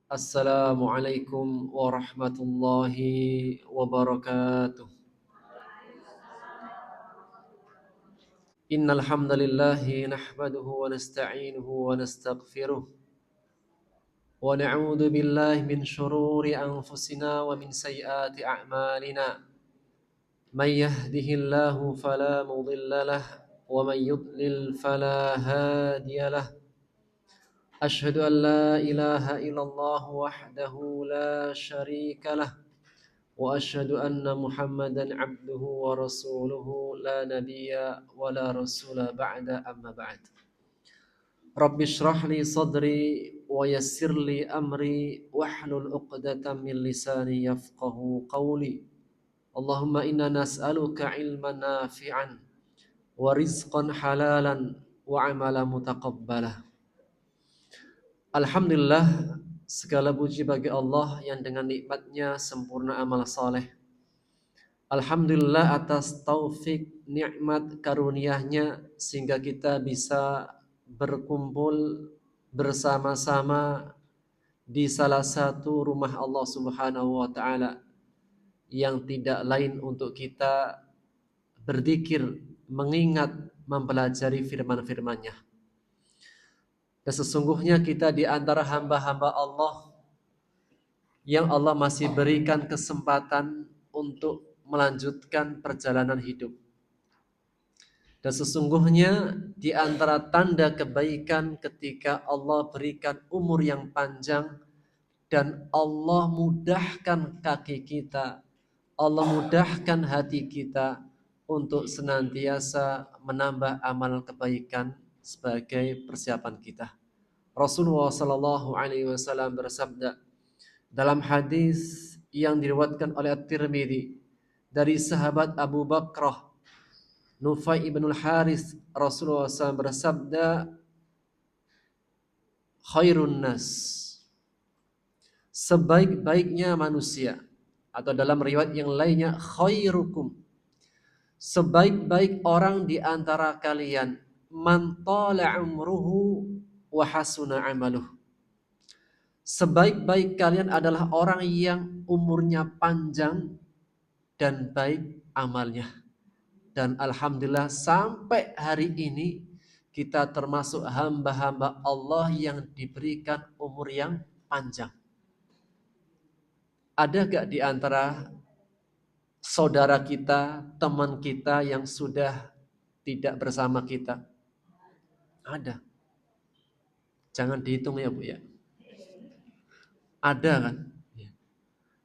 Assalamualaikum warahmatullahi wabarakatuh. Innal hamdalillah nahmaduhu wa nasta'inuhu wa nastaghfiruh wa na'udzu billahi min shururi anfusina wa min sayyiati a'malina. May yahdihillahu fala mudilla lahu wa may yudlil fala hadiya lahu. Asyhadu an la ilaha illallah wahdahu la syarika lahu وأشهد أن محمدا عبده ورسوله لا نبي ولا رسول بعد أما بعد رب اشرح لي صدري ويسر لي أمري واحلل عقدة من لساني يفقه قولي اللهم إنا نسألك علما نافعا ورزقا حلالا وعملا متقبلا. Alhamdulillah, segala puji bagi Allah yang dengan nikmatnya sempurna amal saleh. Alhamdulillah atas taufik nikmat karunia-Nya sehingga kita bisa berkumpul bersama-sama di salah satu rumah Allah Subhanahu wa taala yang tidak lain untuk kita berzikir, mengingat, mempelajari firman-firman-Nya. Dan sesungguhnya kita di antara hamba-hamba Allah yang Allah masih berikan kesempatan untuk melanjutkan perjalanan hidup. Dan sesungguhnya di antara tanda kebaikan ketika Allah berikan umur yang panjang dan Allah mudahkan kaki kita, Allah mudahkan hati kita untuk senantiasa menambah amal kebaikan sebagai persiapan kita. Rasulullah Shallallahu Alaihi Wasallam bersabda dalam hadis yang diriwayatkan oleh At-Tirmidzi dari sahabat Abu Bakrah Nufai ibnul Haris, Rasulullah SAW bersabda, khairun nas, sebaik-baiknya manusia, atau dalam riwayat yang lainnya khairukum, sebaik-baik orang di antara kalian, man tala umruhu wa hasuna amaluh. Sebaik-baik kalian adalah orang yang umurnya panjang dan baik amalnya. Dan alhamdulillah sampai hari ini kita termasuk hamba-hamba Allah yang diberikan umur yang panjang. Ada gak di antara saudara kita, teman kita yang sudah tidak bersama kita? Ada. Jangan dihitung ya Bu ya. Ada kan?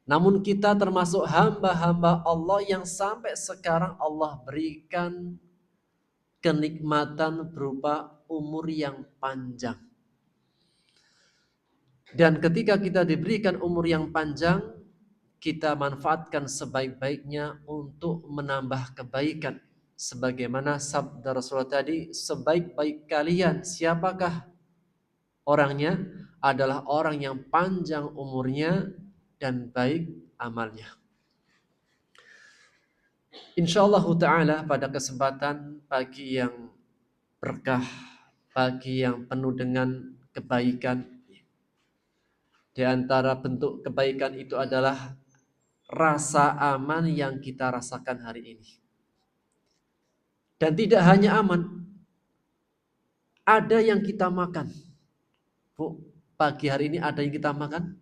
Namun kita termasuk hamba-hamba Allah yang sampai sekarang Allah berikan kenikmatan berupa umur yang panjang. Dan ketika kita diberikan umur yang panjang, kita manfaatkan sebaik-baiknya untuk menambah kebaikan. Sebagaimana sabda Rasulullah tadi, sebaik-baik kalian siapakah orangnya? Adalah orang yang panjang umurnya dan baik amalnya. Insyaallah ta'ala pada kesempatan pagi yang berkah, pagi yang penuh dengan kebaikan, di antara bentuk kebaikan itu adalah rasa aman yang kita rasakan hari ini. Dan tidak hanya aman, ada yang kita makan. Bu, pagi hari ini ada yang kita makan?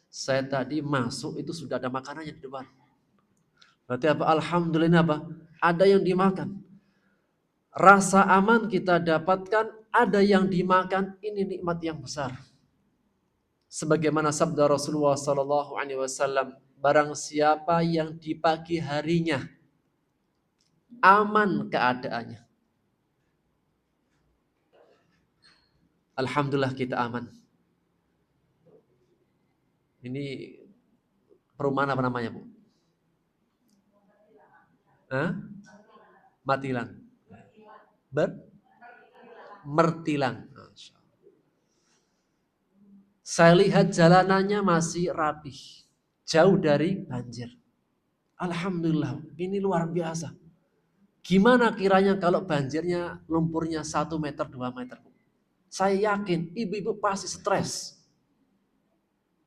Saya tadi masuk itu sudah ada makanannya di depan. Berarti apa? Alhamdulillah apa? Ada yang dimakan. Rasa aman kita dapatkan, ada yang dimakan, ini nikmat yang besar. Sebagaimana sabda Rasulullah Sallallahu Alaihi Wasallam, barang siapa yang di pagi harinya aman keadaannya, alhamdulillah kita aman. Ini perumahan apa namanya Bu? Hah? Matilang. Mertilang. Saya lihat jalanannya masih rapih, jauh dari banjir. Alhamdulillah, ini luar biasa. Gimana kiranya kalau banjirnya lumpurnya 1 meter, 2 meter? Saya yakin ibu-ibu pasti stres.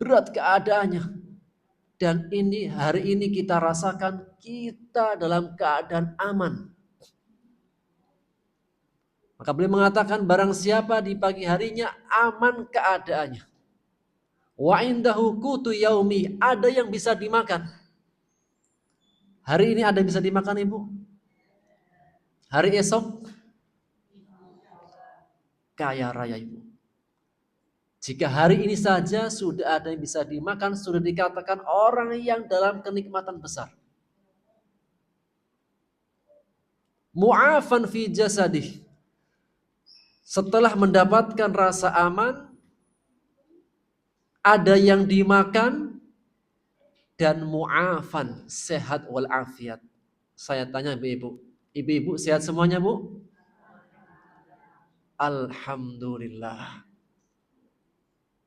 berat keadaannya. Dan ini hari ini kita rasakan kita dalam keadaan aman. Maka beliau mengatakan barang siapa di pagi harinya aman keadaannya. Wa indahu qutu yaumi, ada yang bisa dimakan. Hari ini ada yang bisa dimakan Ibu? Hari esok kaya raya Ibu. Jika hari ini saja sudah ada yang bisa dimakan, sudah dikatakan orang yang dalam kenikmatan besar. Mu'afan fi jasadih. Setelah mendapatkan rasa aman, ada yang dimakan, dan mu'afan, sehat walafiat. Saya tanya ibu-ibu, ibu-ibu sehat semuanya Bu? Alhamdulillah.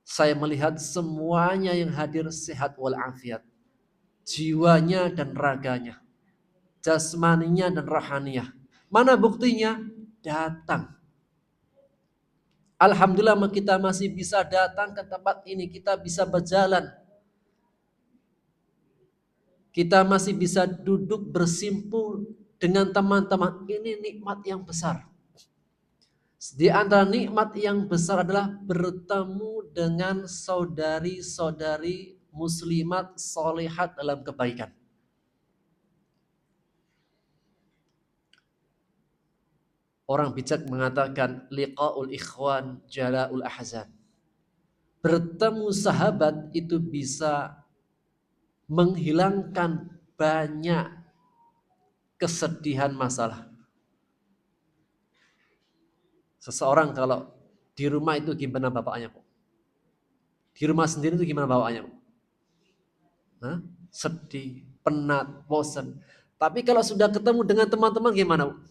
Saya melihat semuanya yang hadir sehat walafiat. Jiwanya dan raganya. Jasmaninya dan rohaninya. Mana buktinya? Datang. Alhamdulillah kita masih bisa datang ke tempat ini. Kita bisa berjalan. Kita masih bisa duduk bersimpul dengan teman-teman. Ini nikmat yang besar. Di antara nikmat yang besar adalah bertemu dengan saudari-saudari muslimat solehat dalam kebaikan. Orang bijak mengatakan liqaul ikhwan jala'ul ahzan. Bertemu sahabat itu bisa menghilangkan banyak kesedihan masalah. Seseorang kalau di rumah itu gimana bapaknya, Bu? Di rumah sendiri itu gimana bapaknya, Bu? Hah? Sedih, penat, bosan. Tapi kalau sudah ketemu dengan teman-teman gimana, Bu?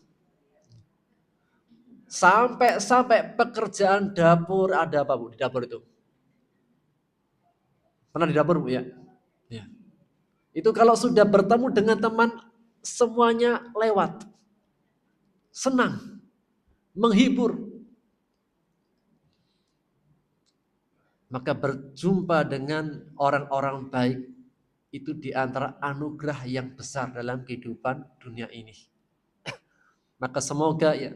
Sampai pekerjaan dapur ada apa, Bu, di dapur itu? Pernah di dapur, Bu, ya? Ya. Itu kalau sudah bertemu dengan teman semuanya lewat. Senang, menghibur. Maka berjumpa dengan orang-orang baik itu di antara anugerah yang besar dalam kehidupan dunia ini. Maka semoga ya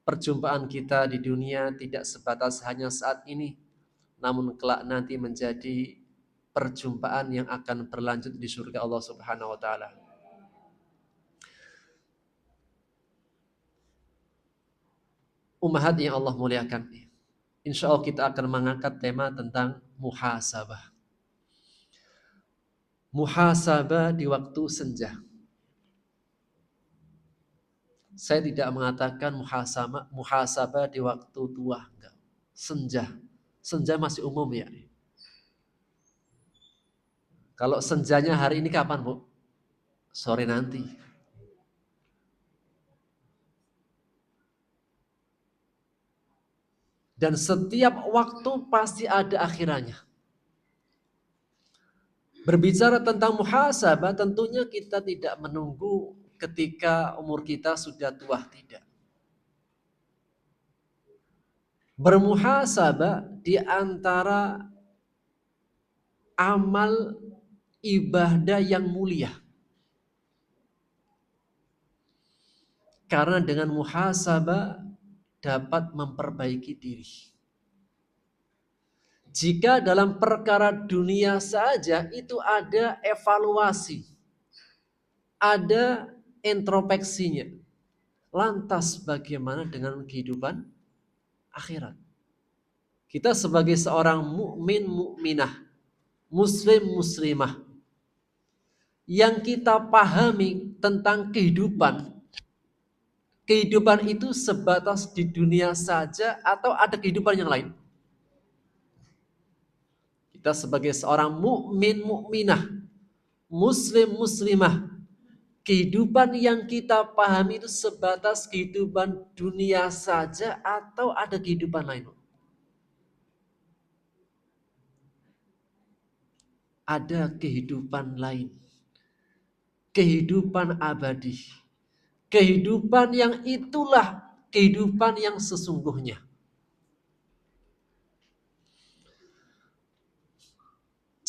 perjumpaan kita di dunia tidak sebatas hanya saat ini, namun kelak nanti menjadi perjumpaan yang akan berlanjut di surga Allah Subhanahu wa taala. Ummahat yang Allah muliakan. Insya Allah kita akan mengangkat tema tentang muhasabah. Muhasabah di waktu senja. Saya tidak mengatakan muhasabah di waktu tua, enggak. Senja. Senja masih umum ya. Kalau senjanya hari ini kapan, Bu? Sore nanti. Dan setiap waktu pasti ada akhirannya. Berbicara tentang muhasabah, tentunya kita tidak menunggu ketika umur kita sudah tua, tidak. Bermuhasabah di antara amal ibadah yang mulia. Karena dengan muhasabah dapat memperbaiki diri. Jika dalam perkara dunia saja itu ada evaluasi, ada introspeksinya. Lantas bagaimana dengan kehidupan akhirat? Kita sebagai seorang mukmin mukminah, muslim muslimah, yang kita pahami tentang kehidupan itu sebatas di dunia saja atau ada kehidupan yang lain? Kita sebagai seorang mukmin mukminah, muslim muslimah, kehidupan yang kita pahami itu sebatas kehidupan dunia saja atau ada kehidupan lain? Ada kehidupan lain. Kehidupan abadi. Kehidupan yang itulah kehidupan yang sesungguhnya.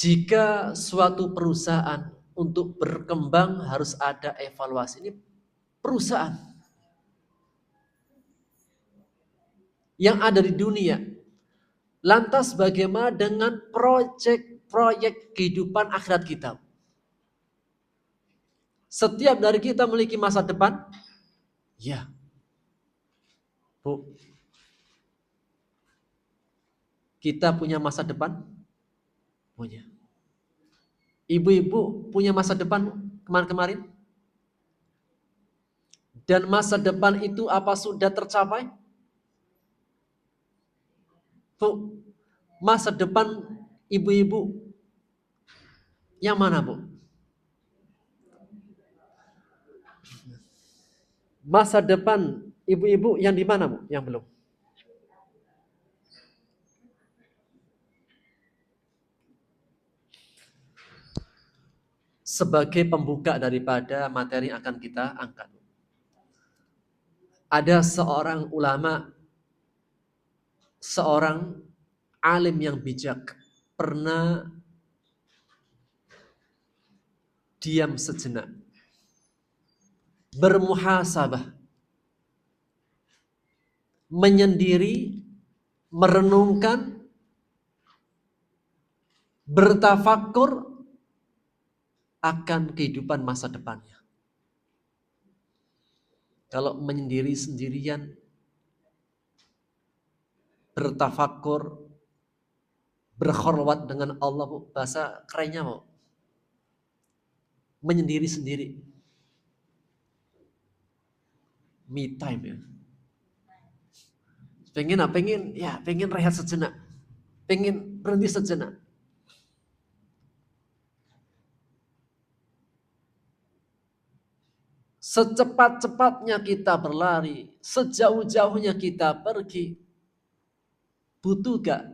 Jika suatu perusahaan untuk berkembang harus ada evaluasi. Ini perusahaan yang ada di dunia. Lantas bagaimana dengan proyek kehidupan akhirat kita? Setiap dari kita memiliki masa depan? Ya. Bu, kita punya masa depan? Punya. Ibu-ibu punya masa depan kemarin-kemarin? Dan masa depan itu apa sudah tercapai? Bu, masa depan ibu-ibu yang mana, Bu? Masa depan ibu-ibu yang di mana, Bu? Yang belum? Sebagai pembuka daripada materi yang akan kita angkat. Ada seorang ulama, seorang alim yang bijak, pernah diam sejenak, bermuhasabah, menyendiri, merenungkan, bertafakur akan kehidupan masa depannya. Kalau menyendiri sendirian, bertafakur, berkhulwat dengan Allah, Bu, bahasa kerennya, Bu, menyendiri sendiri, me time ya. Pengen rehat sejenak, pengen berhenti sejenak. Secepat-cepatnya kita berlari, sejauh-jauhnya kita pergi, butuh gak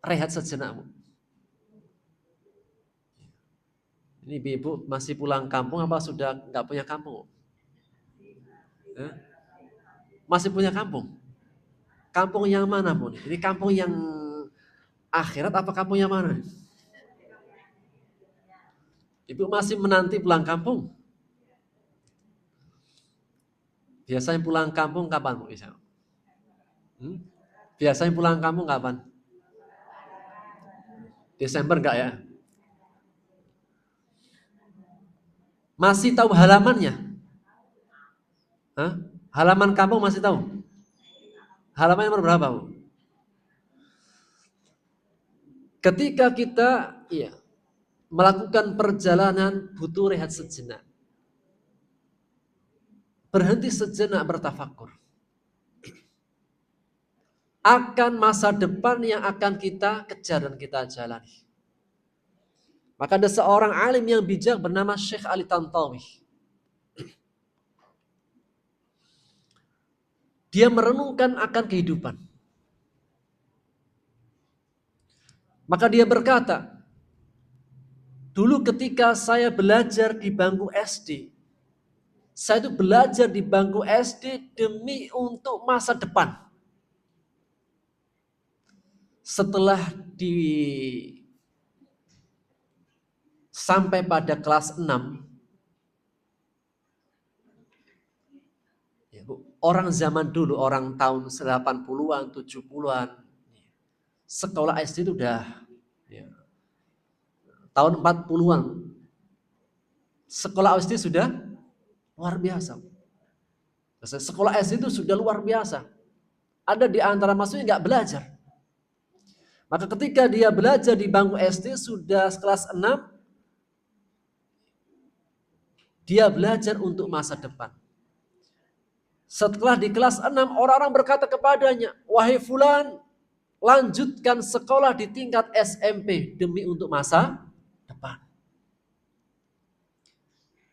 rehat sejenak, Bu? Ini ibu masih pulang kampung apa sudah nggak punya kampung? Masih punya kampung? Kampung yang mana, Bu? Ini kampung yang akhirat apa kampung yang mana? Ibu masih menanti pulang kampung? Biasanya pulang kampung kapan, Bu? Biasanya pulang kampung kapan? Desember enggak ya? Masih tahu halamannya? Halaman kampung masih tahu? Halaman nomor berapa, Bu? Ketika kita melakukan perjalanan butuh rehat sejenak. Berhenti sejenak bertafakur. Akan masa depan yang akan kita kejar dan kita jalani. Maka ada seorang alim yang bijak bernama Syekh Ali Tantawi. Dia merenungkan akan kehidupan. Maka dia berkata, dulu ketika saya belajar di bangku SD, saya itu belajar di bangku SD demi untuk masa depan. Setelah sampai pada kelas 6, ya, Bu, orang zaman dulu, orang tahun 80-an, 70-an, sekolah SD itu udah tahun 40-an. Sekolah SD sudah luar biasa. Sekolah SD itu sudah luar biasa. Ada di antara mahasiswa nggak belajar. Maka ketika dia belajar di bangku SD sudah kelas 6, dia belajar untuk masa depan. Setelah di kelas 6, orang-orang berkata kepadanya, wahai fulan, lanjutkan sekolah di tingkat SMP demi untuk masa depan.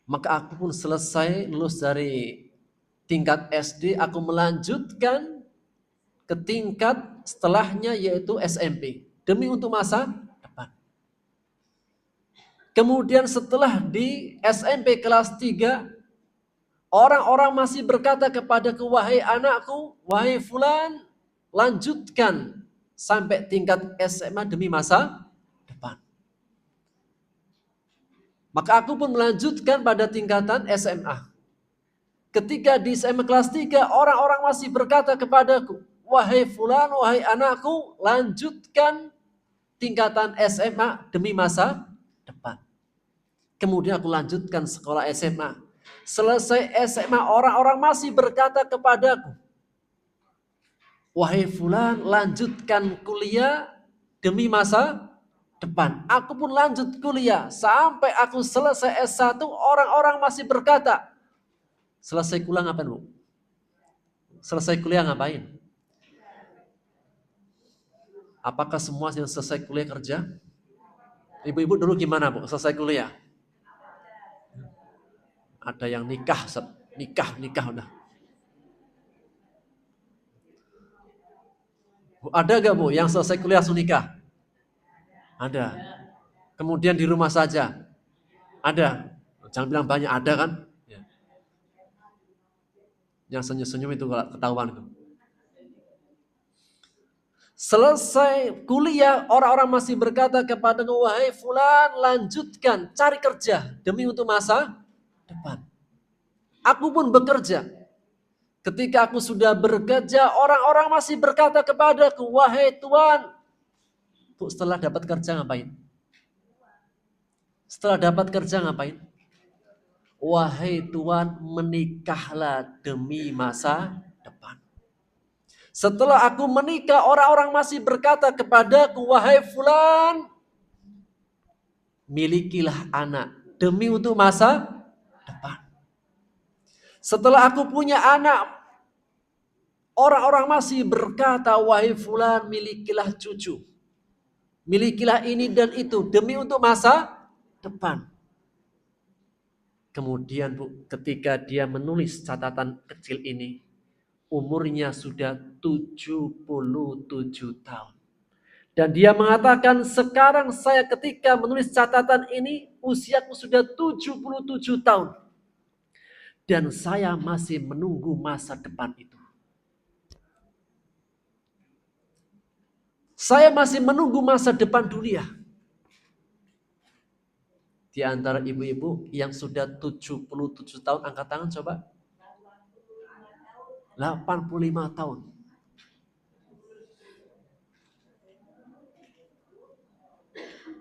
Maka aku pun selesai lulus dari tingkat SD, aku melanjutkan ke tingkat setelahnya yaitu SMP demi untuk masa depan. Kemudian setelah di SMP kelas 3, orang-orang masih berkata kepadaku, wahai anakku, wahai fulan, lanjutkan sampai tingkat SMA demi masa depan. Maka aku pun melanjutkan pada tingkatan SMA. Ketika di SMA kelas 3, orang-orang masih berkata kepadaku, wahai fulan, wahai anakku, lanjutkan tingkatan SMA demi masa depan. Kemudian aku lanjutkan sekolah SMA. Selesai SMA, orang-orang masih berkata kepadaku, wahai fulan, lanjutkan kuliah demi masa depan. Aku pun lanjut kuliah. Sampai aku selesai S1, orang-orang masih berkata, selesai kuliah ngapain, Bu? Selesai kuliah ngapain? Apakah semua yang selesai kuliah kerja? Ibu-ibu dulu gimana, Bu? Selesai kuliah? Ada yang nikah, nikah udah. Bu, ada gak, Bu, yang selesai kuliah langsung nikah? Ada. Kemudian di rumah saja? Ada. Jangan bilang banyak, ada kan? Ya. Yang senyum-senyum itu ketahuan itu. Selesai kuliah, orang-orang masih berkata kepada wahai fulan, lanjutkan, cari kerja demi untuk masa depan. Aku pun bekerja. Ketika aku sudah bekerja, orang-orang masih berkata kepadaku, wahai Tuan, Bu, setelah dapat kerja ngapain? Setelah dapat kerja ngapain? Wahai Tuan, menikahlah demi masa depan. Setelah aku menikah, orang-orang masih berkata kepadaku, wahai fulan, milikilah anak demi untuk masa depan. Setelah aku punya anak, orang-orang masih berkata, wahai fulan, milikilah cucu. Milikilah ini dan itu demi untuk masa depan. Kemudian, Bu, ketika dia menulis catatan kecil ini, umurnya sudah 77 tahun. Dan dia mengatakan, sekarang saya ketika menulis catatan ini, usiaku sudah 77 tahun. Dan saya masih menunggu masa depan itu. Saya masih menunggu masa depan dunia. Di antara ibu-ibu yang sudah 77 tahun, angkat tangan coba. 85 tahun.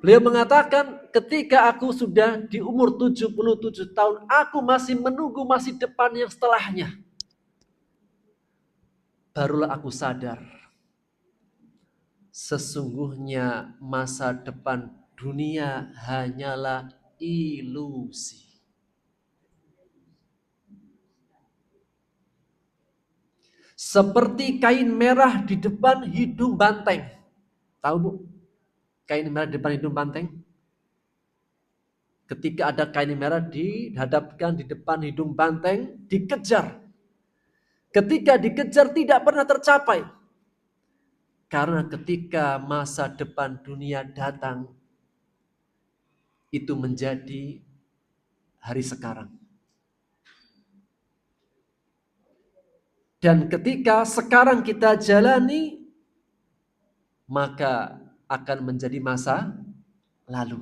Beliau mengatakan, ketika aku sudah di umur 77 tahun, aku masih menunggu masa depan yang setelahnya. Barulah aku sadar, sesungguhnya masa depan dunia hanyalah ilusi. Seperti kain merah di depan hidung banteng. Tahu, Bu? Kain merah di depan hidung banteng? Ketika ada kain merah dihadapkan di depan hidung banteng, dikejar. Ketika dikejar tidak pernah tercapai. Karena ketika masa depan dunia datang, itu menjadi hari sekarang. Dan ketika sekarang kita jalani, maka akan menjadi masa lalu.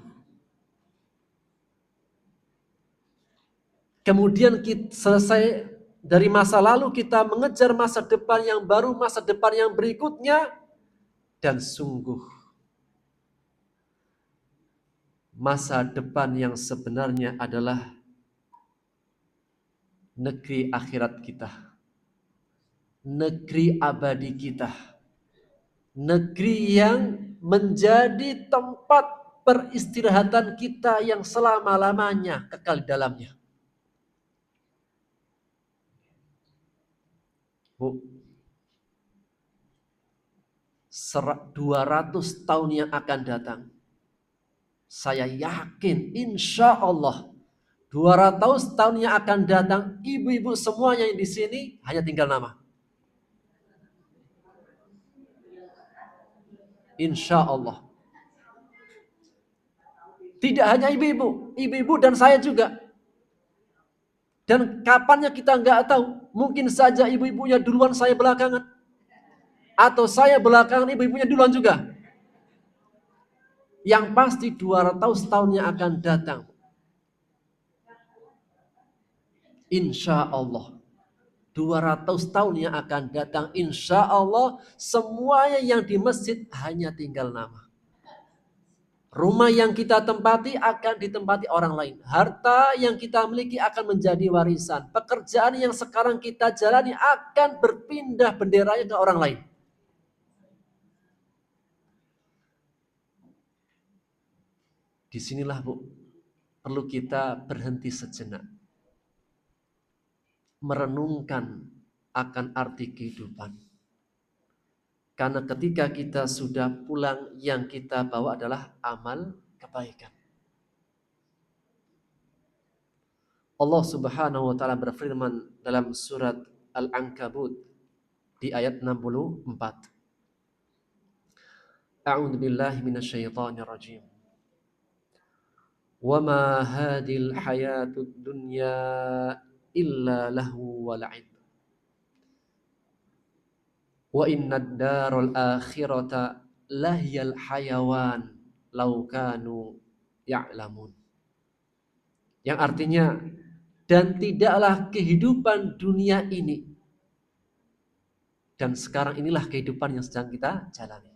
Kemudian kita selesai dari masa lalu, kita mengejar masa depan yang baru, masa depan yang berikutnya. Dan sungguh, masa depan yang sebenarnya adalah negeri akhirat kita. Negeri abadi kita. Negeri yang menjadi tempat peristirahatan kita yang selama-lamanya kekal di dalamnya. Bu, 200 tahun yang akan datang, saya yakin insya Allah 200 tahun yang akan datang, ibu-ibu semuanya yang di sini hanya tinggal nama. Insya Allah. Tidak hanya ibu-ibu, ibu-ibu dan saya juga. Dan kapannya kita nggak tahu. Mungkin saja ibu-ibunya duluan, saya belakangan. Atau saya belakangan, ibu-ibunya duluan juga. Yang pasti 200 tahun yang akan datang, Insya Allah 200 tahun yang akan datang, insya Allah semuanya yang di masjid hanya tinggal nama. Rumah yang kita tempati akan ditempati orang lain. Harta yang kita miliki akan menjadi warisan. Pekerjaan yang sekarang kita jalani akan berpindah benderanya ke orang lain. Disinilah Bu, perlu kita berhenti sejenak. Merenungkan akan arti kehidupan. Karena ketika kita sudah pulang, yang kita bawa adalah amal kebaikan. Allah Subhanahu wa taala berfirman dalam surat Al-Ankabut di ayat 64. A'udzu billahi minasyaitonir rajim. Wa ma hadhil hayatud dunya illa lahu wa la'ib. Wa innad darul akhirata lahiyal hayawan law kanu ya'lamun. Yang artinya, dan tidaklah kehidupan dunia ini, dan sekarang inilah kehidupan yang sedang kita jalani.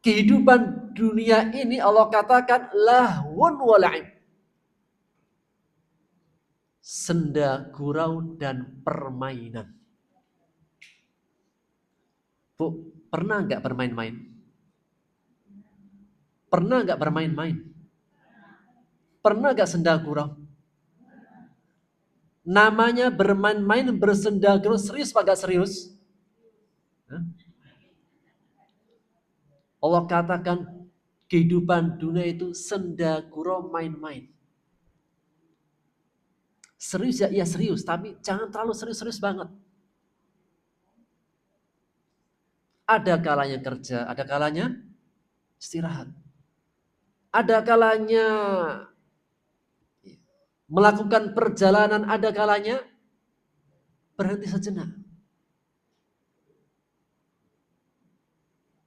Kehidupan dunia ini Allah katakan lahwun wa la'ib. Senda gurau dan permainan. Bu, pernah nggak bermain-main? Pernah nggak bermain-main? Pernah nggak senda gurau? Namanya bermain-main, bersenda gurau, serius apa nggak serius? Allah katakan kehidupan dunia itu senda gurau, main-main. Serius ya, iya serius, tapi jangan terlalu serius-serius banget. Ada kalanya kerja, ada kalanya istirahat. Ada kalanya melakukan perjalanan, ada kalanya berhenti sejenak.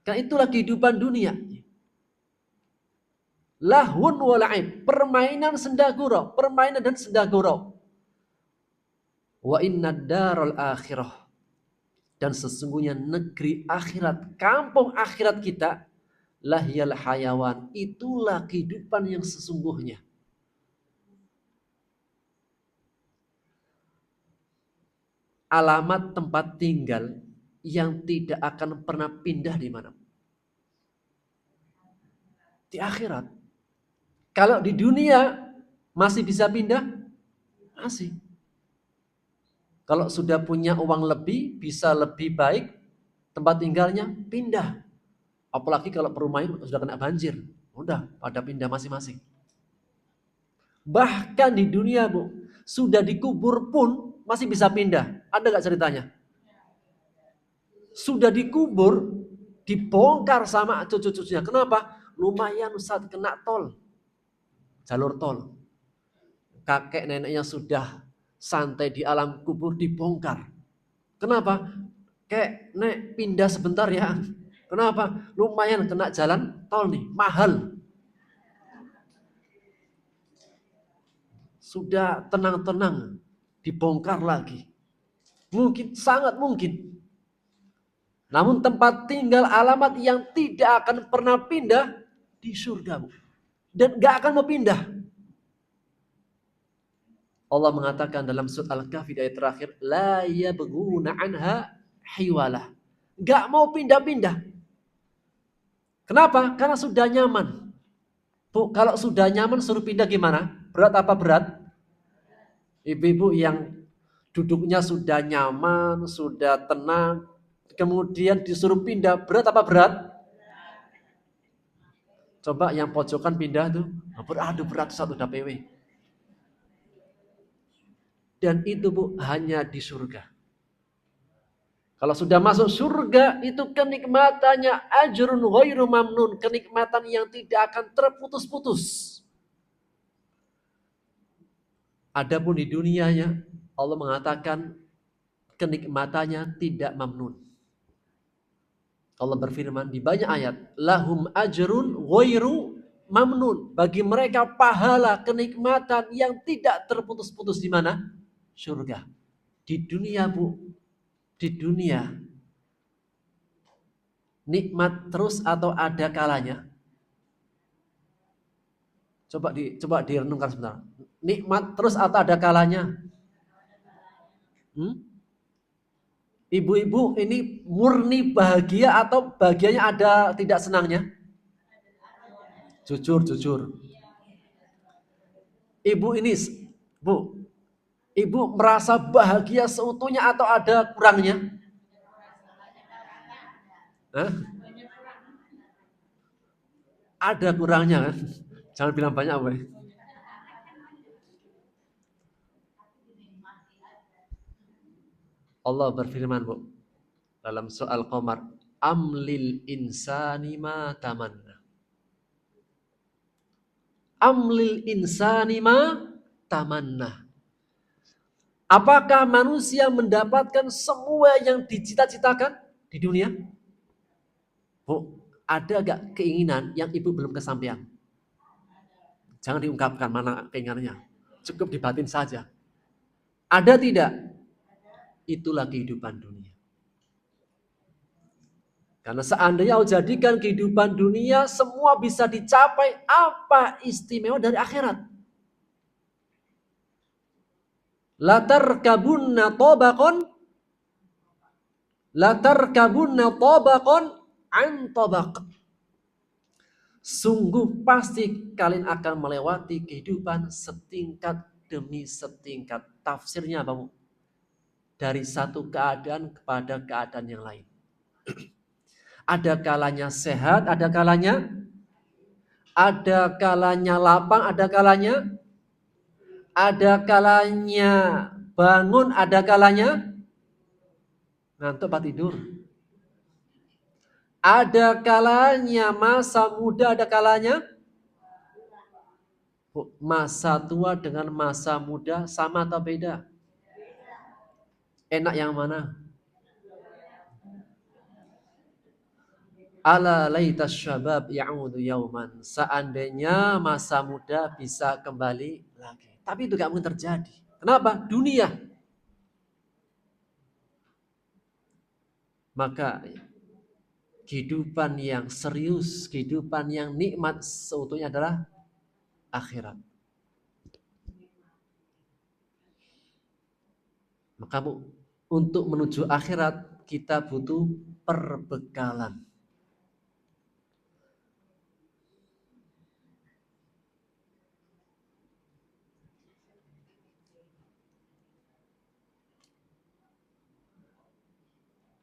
Karena itulah kehidupan dunia. Lahun wa la'ib, permainan senda gurau, permainan dan senda gurau. Wa innad darul akhirah, dan sesungguhnya negeri akhirat, kampung akhirat kita, lahyal hayawan, itulah kehidupan yang sesungguhnya. Alamat tempat tinggal yang tidak akan pernah pindah di mana? Di akhirat. Kalau di dunia masih bisa pindah? Masih. Kalau sudah punya uang lebih, bisa lebih baik tempat tinggalnya, pindah. Apalagi kalau perumahan sudah kena banjir, udah pada pindah masing-masing. Bahkan di dunia Bu, sudah dikubur pun masih bisa pindah. Ada gak ceritanya? Sudah dikubur, dibongkar sama cucu-cucunya. Kenapa? Lumayan Ustaz, kena tol. Jalur tol. Kakek neneknya sudah santai di alam kubur, dibongkar. Kenapa? Kek, nek pindah sebentar ya. Kenapa? Lumayan kena jalan tol nih, mahal. Sudah tenang-tenang, dibongkar lagi. Mungkin, sangat mungkin. Namun tempat tinggal, alamat yang tidak akan pernah pindah di surga. Dan gak akan mau pindah. Allah mengatakan dalam surat Al-Kahfi ayat terakhir, la yabghuna anha hiwalah. Gak mau pindah-pindah. Kenapa? Karena sudah nyaman. Bu, kalau sudah nyaman suruh pindah gimana? Berat apa berat? Ibu-ibu yang duduknya sudah nyaman, sudah tenang, kemudian disuruh pindah, berat apa berat? Coba yang pojokan pindah tuh, aduh berat satu udah PW. Dan itu Bu, hanya di surga. Kalau sudah masuk surga, itu kenikmatannya ajrun ghairu mamnun, kenikmatan yang tidak akan terputus-putus. Adapun di dunianya, Allah mengatakan kenikmatannya tidak mamnun. Allah berfirman di banyak ayat, lahum ajrun ghairu mamnun, bagi mereka pahala kenikmatan yang tidak terputus-putus di mana? Surga. Di dunia, Bu. Di dunia nikmat terus atau ada kalanya? Coba direnungkan sebentar. Nikmat terus atau ada kalanya? Ibu-ibu ini murni bahagia atau bahagianya ada tidak senangnya? Jujur. Ibu ini, Bu, ibu merasa bahagia seutuhnya atau ada kurangnya? Hah? Ada kurangnya kan? Jangan bilang banyak, Bu. Allah berfirman, Bu, dalam soal Qamar, amlil insani ma tamanna. Amlil insani ma tamanna. Apakah manusia mendapatkan semua yang dicita-citakan di dunia? Bu, ada gak keinginan yang ibu belum kesampaian? Jangan diungkapkan mana keinginannya. Cukup dibatin saja. Ada tidak? Itulah kehidupan dunia. Karena seandainya kau jadikan kehidupan dunia semua bisa dicapai, apa istimewa dari akhirat? Latarkabunna tabaqon an tabaq. Sungguh pasti kalian akan melewati kehidupan setingkat demi setingkat. Tafsirnya apa, Bu? Dari satu keadaan kepada keadaan yang lain. Ada kalanya sehat, ada kalanya lapang, ada kalanya bangun, ada kalanya ngantuk apa tidur. Ada kalanya masa muda, ada kalanya masa tua dengan masa muda sama atau beda? Enak yang mana? Ala laitas syabab ya'udu yauman. Seandainya masa muda bisa kembali lagi. Tapi itu gak mungkin terjadi. Kenapa? Dunia. Maka kehidupan yang serius, kehidupan yang nikmat seutuhnya adalah akhirat. Maka untuk menuju akhirat kita butuh perbekalan.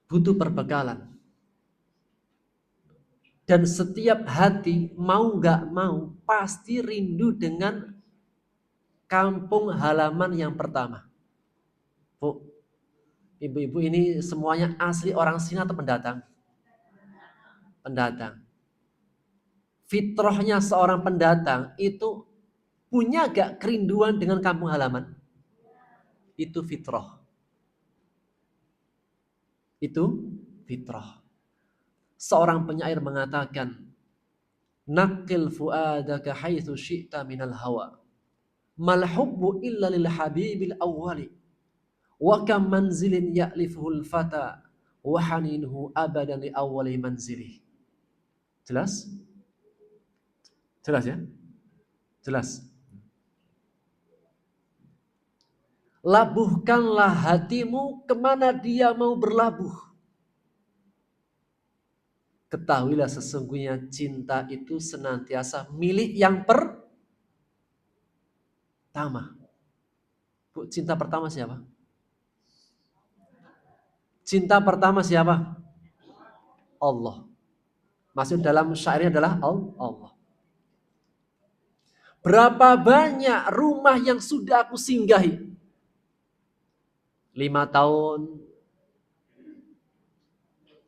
Butuh perbekalan. Dan setiap hati mau gak mau pasti rindu dengan kampung halaman yang pertama. Bu, ibu-ibu ini semuanya asli orang sini atau pendatang? Pendatang. Fitrahnya seorang pendatang itu punya gak kerinduan dengan kampung halaman? Itu fitrah. Itu fitrah. Seorang penyair mengatakan, Naqil fuadaka haitsu syi'ta minal hawa. Mal hubbu illa lil habibil awwali. Wa kam manzilin ya'lifuhul fata wa haninuhu abadan li awwali manzili. Jelas? Jelas ya? Jelas. Labuhkanlah hatimu kemana dia mau berlabuh. Ketahuilah sesungguhnya cinta itu senantiasa milik yang pertama. Bu, cinta pertama siapa? Cinta pertama siapa? Allah. Maksud dalam syairnya adalah Allah. Berapa banyak rumah yang sudah aku singgahi? 5 tahun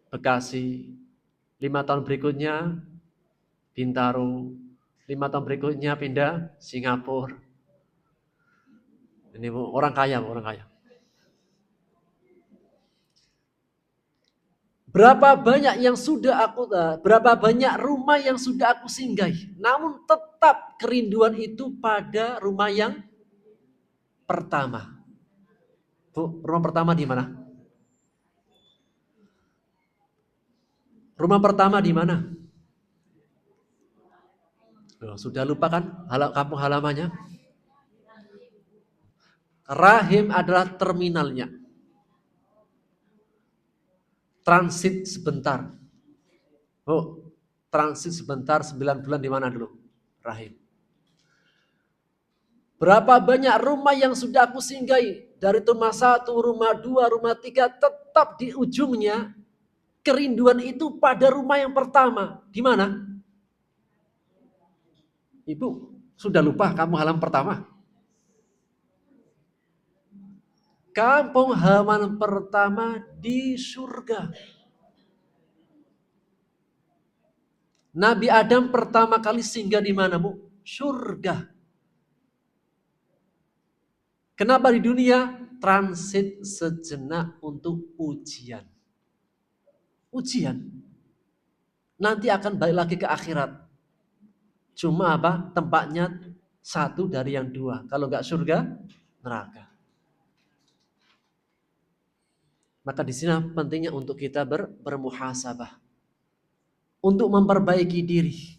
Bekasi, 5 tahun berikutnya Bintaro, 5 tahun berikutnya pindah Singapura. Ini orang kaya, orang kaya. Berapa banyak rumah yang sudah aku singgahi, namun tetap kerinduan itu pada rumah yang pertama. Bu, rumah pertama di mana? Rumah pertama di mana? Sudah lupa kan kampung halamannya? Rahim adalah terminalnya. Transit sebentar. Oh, transit sebentar 9 bulan di mana dulu? Rahim. Berapa banyak rumah yang sudah aku singgahi. Dari rumah 1, rumah 2, rumah 3. Tetap di ujungnya kerinduan itu pada rumah yang pertama. Di mana? Ibu, sudah lupa kamu halaman pertama? Kampung halaman pertama di surga. Nabi Adam pertama kali singgah di mana, Bu? Surga. Kenapa di dunia? Transit sejenak untuk ujian. Ujian. Nanti akan balik lagi ke akhirat. Cuma apa? Tempatnya satu dari yang dua. Kalau nggak surga, neraka. Maka di sini pentingnya untuk kita bermuhasabah. Untuk memperbaiki diri.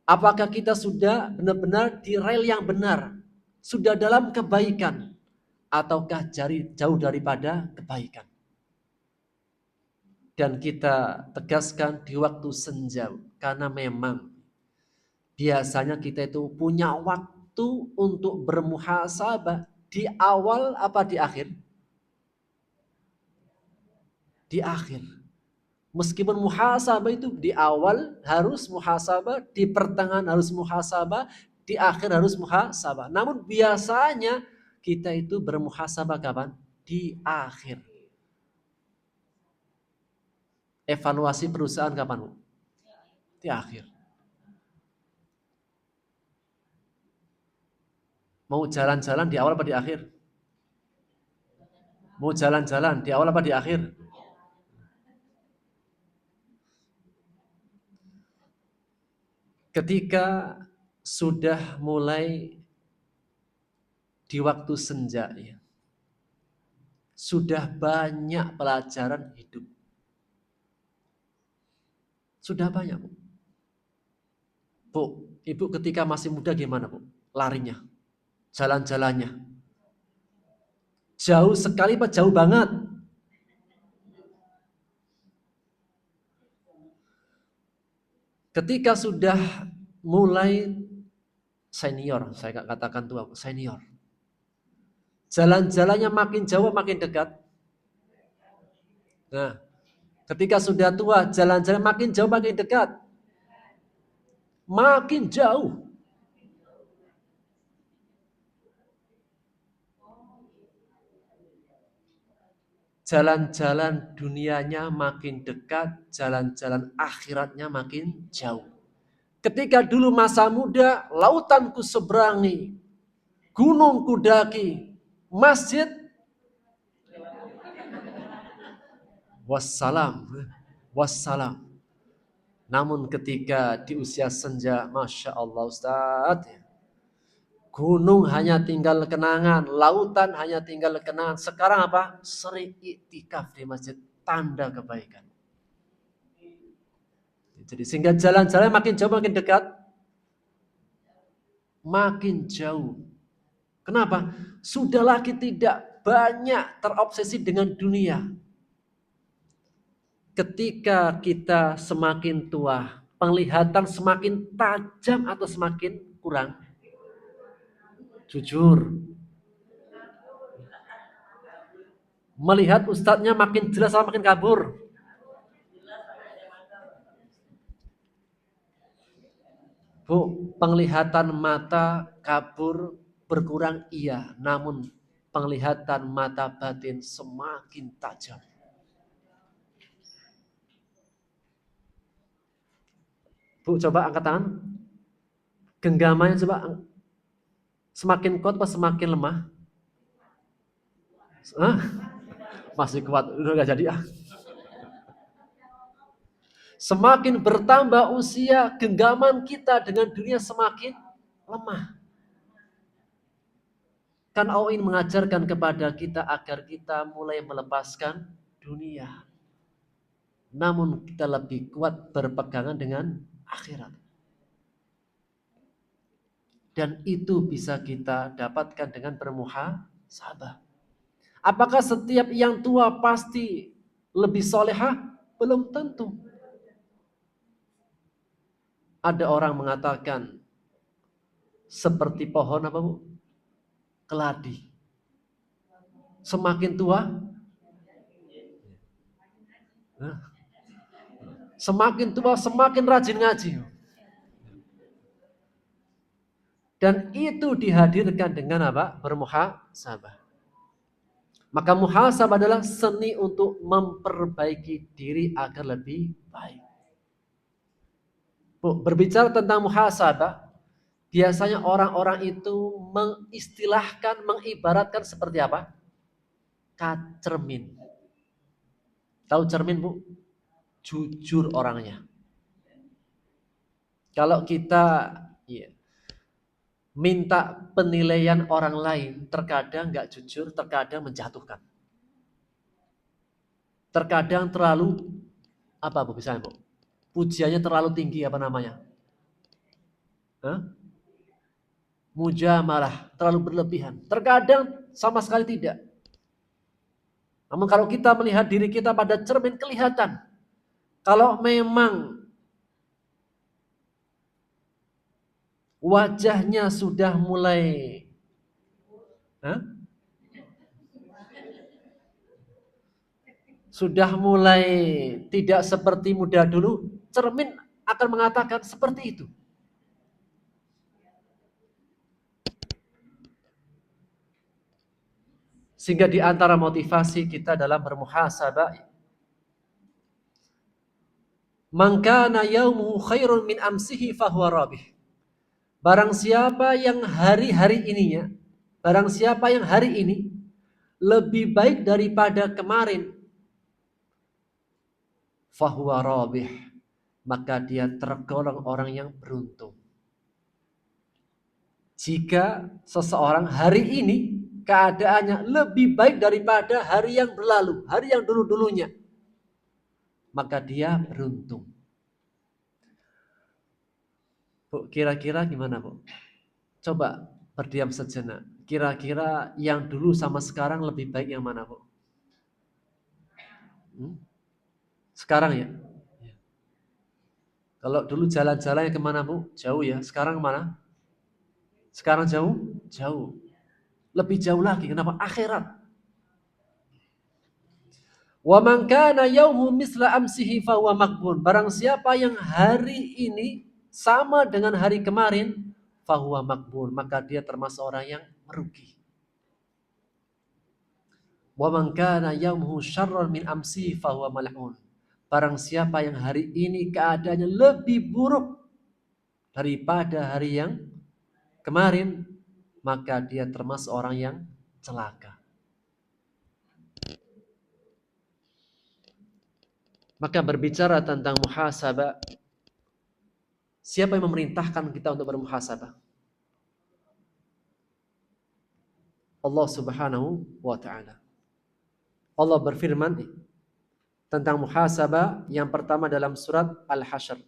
Apakah kita sudah benar-benar di rel yang benar? Sudah dalam kebaikan? Ataukah jauh daripada kebaikan? Dan kita tegaskan di waktu senja. Karena memang biasanya kita itu punya waktu untuk bermuhasabah di awal apa di akhir? Di akhir. Meskipun muhasabah itu di awal harus muhasabah, di pertengahan harus muhasabah, di akhir harus muhasabah. Namun biasanya kita itu bermuhasabah kapan? Di akhir. Evaluasi perusahaan kapan? Di akhir. Mau jalan-jalan di awal apa di akhir? Mau jalan-jalan di awal apa di akhir? Ketika sudah mulai di waktu senja, ya, sudah banyak pelajaran hidup. Sudah banyak, Bu. Bu, Ibu ketika masih muda gimana, Bu? Larinya, jalan-jalannya. Jauh sekali Pak, jauh banget. Ketika sudah mulai senior, saya katakan tua, senior. Jalan-jalannya makin jauh, makin dekat. Nah, ketika sudah tua, jalan-jalan makin jauh, makin dekat. Makin jauh. Jalan-jalan dunianya makin dekat, jalan-jalan akhiratnya makin jauh. Ketika dulu masa muda, lautan ku seberangi, gunung ku daki, masjid wassalam, wassalam. Namun ketika di usia senja, Masya Allah Ustaz, gunung hanya tinggal kenangan, lautan hanya tinggal kenangan. Sekarang apa? Sering iktikaf di masjid, tanda kebaikan. Jadi sehingga jalan-jalan makin jauh makin dekat, makin jauh. Kenapa? Sudah lagi tidak banyak terobsesi dengan dunia. Ketika kita semakin tua, penglihatan semakin tajam atau semakin kurang? Jujur. Melihat ustadznya makin jelas atau makin kabur? Bu, penglihatan mata kabur berkurang iya, namun penglihatan mata batin semakin tajam. Bu, coba angkat tangan. Genggamannya coba semakin kuat atau semakin lemah? Hah? Masih kuat, udah gak jadi ah. Semakin bertambah usia, genggaman kita dengan dunia semakin lemah. Kan Allah ingin mengajarkan kepada kita agar kita mulai melepaskan dunia. Namun kita lebih kuat berpegangan dengan akhirat. Dan itu bisa kita dapatkan dengan bermuhasabah. Apakah setiap yang tua pasti lebih solehah? Belum tentu. Ada orang mengatakan seperti pohon apa Bu? Keladi. Semakin tua, semakin tua semakin rajin ngaji. Dan itu dihadirkan dengan apa? Bermuhasabah. Maka muhasabah adalah seni untuk memperbaiki diri agar lebih baik. Bu, berbicara tentang muhasabah, biasanya orang-orang itu mengistilahkan, mengibaratkan seperti apa? Cermin. Tahu cermin Bu? Jujur orangnya. Kalau kita minta penilaian orang lain, terkadang nggak jujur, terkadang menjatuhkan. Terkadang terlalu apa Bu misalnya Bu? Pujiannya terlalu tinggi apa namanya? Mujamalah, terlalu berlebihan. Terkadang sama sekali tidak. Namun kalau kita melihat diri kita pada cermin kelihatan. Kalau memang wajahnya sudah mulai tidak seperti muda dulu, cermin akan mengatakan seperti itu. Sehingga di antara motivasi kita dalam bermuhasabah, man kana yaumuhu khairun min amsihi fahuwa rabih. Barang siapa yang hari-hari ininya, barang siapa yang hari ini lebih baik daripada kemarin, fahuwa rabih, maka dia tergolong orang yang beruntung. Jika seseorang hari ini keadaannya lebih baik daripada hari yang berlalu, hari yang dulu-dulunya, maka dia beruntung. Bu, kira-kira gimana Bu? Coba berdiam sejenak. Kira-kira yang dulu sama sekarang lebih baik yang mana Bu? Sekarang ya? Kalau dulu jalan-jalannya kemana Bu? Jauh ya. Sekarang kemana? Sekarang jauh? Jauh. Lebih jauh lagi. Kenapa? Akhirat. Wa man kana yaumu misla amsihi fahuwa maqbun. Barang siapa yang hari ini sama dengan hari kemarin, fahuwa maqbun, maka dia termasuk orang yang merugi. Wa man kana yaumuhu syarran min amsihi fahuwa mal'un. Barang siapa yang hari ini keadaannya lebih buruk daripada hari yang kemarin, maka dia termasuk orang yang celaka. Maka berbicara tentang muhasabah, siapa yang memerintahkan kita untuk bermuhasabah? Allah Subhanahu wa ta'ala. Allah berfirman tentang muhasabah yang pertama dalam surat Al-Hasyr.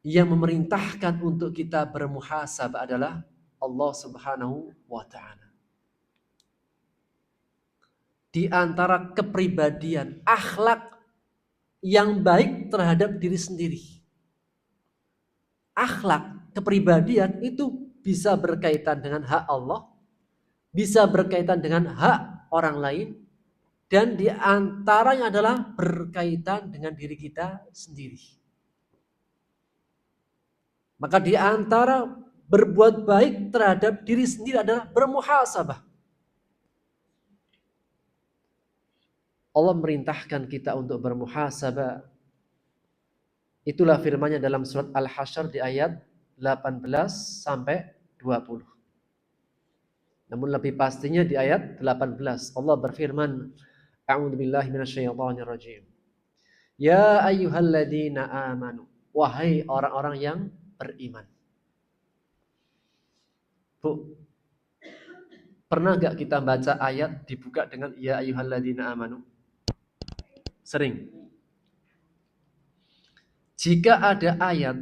Yang memerintahkan untuk kita bermuhasabah adalah Allah Subhanahu wa ta'ala. Di antara kepribadian, akhlak yang baik terhadap diri sendiri. Akhlak, kepribadian itu bisa berkaitan dengan hak Allah, bisa berkaitan dengan hak orang lain, dan di antaranya adalah berkaitan dengan diri kita sendiri. Maka di antara berbuat baik terhadap diri sendiri adalah bermuhasabah. Allah merintahkan kita untuk bermuhasabah. Itulah firman-Nya dalam surat Al-Hasyr di ayat 18 sampai 20. Namun lebih pastinya di ayat 18 Allah berfirman, A'udzubillahi minasyaitonir rajim. Ya ayyuhalladzina amanu, wahai orang-orang yang beriman. Bu, pernah gak kita baca ayat dibuka dengan ya ayyuhalladzina amanu? Sering. Jika ada ayat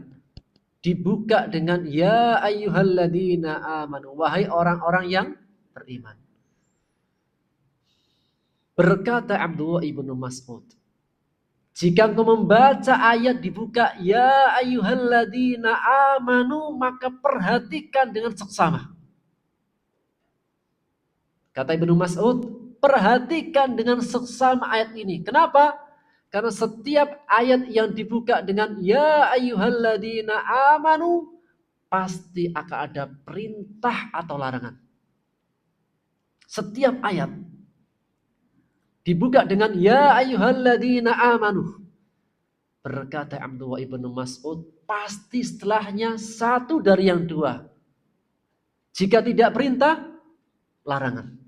dibuka dengan ya ayyuhalladzina amanu, wahai orang-orang yang beriman. Berkata Abdullah ibnu Mas'ud, jika engkau membaca ayat dibuka ya ayyuhalladzina amanu, maka perhatikan dengan seksama. Kata Ibnu Mas'ud, perhatikan dengan seksama ayat ini. Kenapa? Karena setiap ayat yang dibuka dengan ya ayyuhalladzina amanu pasti akan ada perintah atau larangan. Setiap ayat dibuka dengan ya ayyuhalladzina amanu. Berkata Abdullah ibnu Mas'ud, pasti setelahnya satu dari yang dua. Jika tidak perintah, larangan.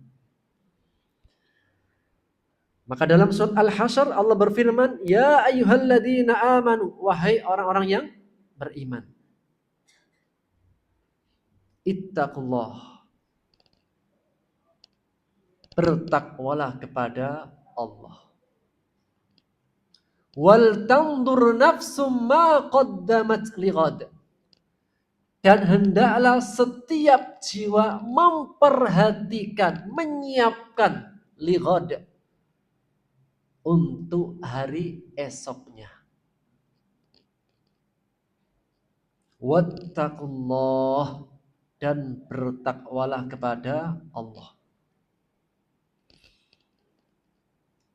Maka dalam surat Al-Hasyr Allah berfirman, ya ayyuhalladzina amanu, wahai orang-orang yang beriman. Ittaqullah. Bertakwalah kepada Allah. Wal tandur nafsum ma qaddamat lighad. Dan hendaklah setiap jiwa memperhatikan, menyiapkan lighad untuk hari esoknya. Wattaqullah, dan bertakwalah kepada Allah.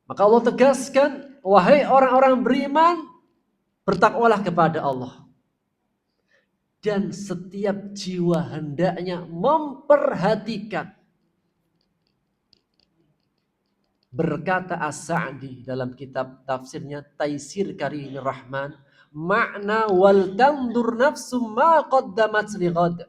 Maka Allah tegaskan, wahai orang-orang beriman, bertakwalah kepada Allah. Dan setiap jiwa hendaknya memperhatikan. Berkata As-Sa'di dalam kitab tafsirnya Taisir Karimir Rahman, makna wal tandur nafsum ma qaddamat lighad.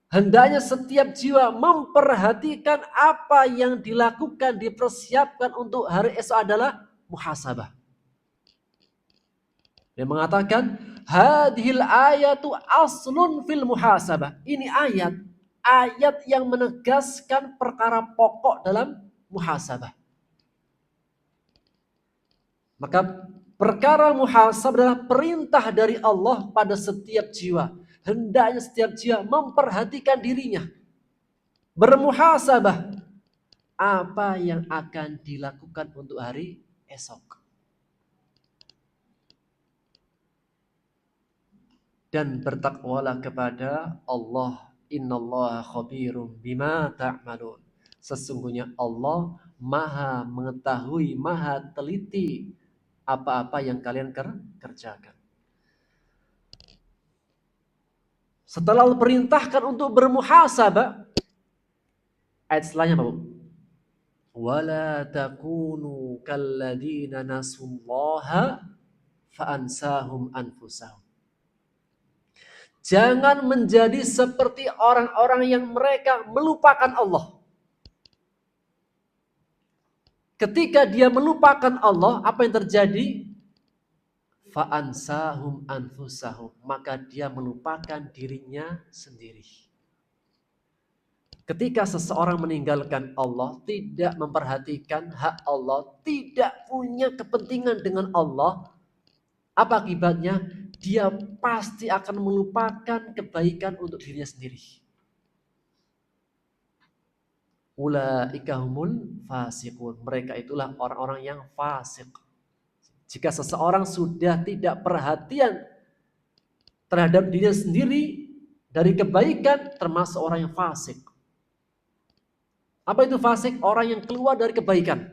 Hendaknya setiap jiwa memperhatikan apa yang dilakukan, dipersiapkan untuk hari esok adalah muhasabah. Dia mengatakan, hadhil ayatu aslun fil muhasabah. Ini ayat yang menegaskan perkara pokok dalam muhasabah. Maka perkara muhasabah adalah perintah dari Allah pada setiap jiwa. Hendaknya setiap jiwa memperhatikan dirinya. Bermuhasabah. Apa yang akan dilakukan untuk hari esok. Dan bertakwalah kepada Allah. Innallaha khabirum bima ta'malun. Sesungguhnya Allah maha mengetahui, maha teliti apa-apa yang kalian kerjakan. Setelah Allah perintahkan untuk bermuhasabah, ayat setelahnya apa, Bu? Wala takunu kalladzina nasullaha fa'ansahum anfusahum. Jangan menjadi seperti orang-orang yang mereka melupakan Allah. Ketika dia melupakan Allah, apa yang terjadi? Fa'ansahum anfusahum. Maka dia melupakan dirinya sendiri. Ketika seseorang meninggalkan Allah, tidak memperhatikan hak Allah, tidak punya kepentingan dengan Allah, apa akibatnya? Dia pasti akan melupakan kebaikan untuk dirinya sendiri. Ulaika humul fasiqun. Mereka itulah orang-orang yang fasik. Jika seseorang sudah tidak perhatian terhadap dirinya sendiri dari kebaikan, termasuk orang yang fasik. Apa itu fasik? Orang yang keluar dari kebaikan.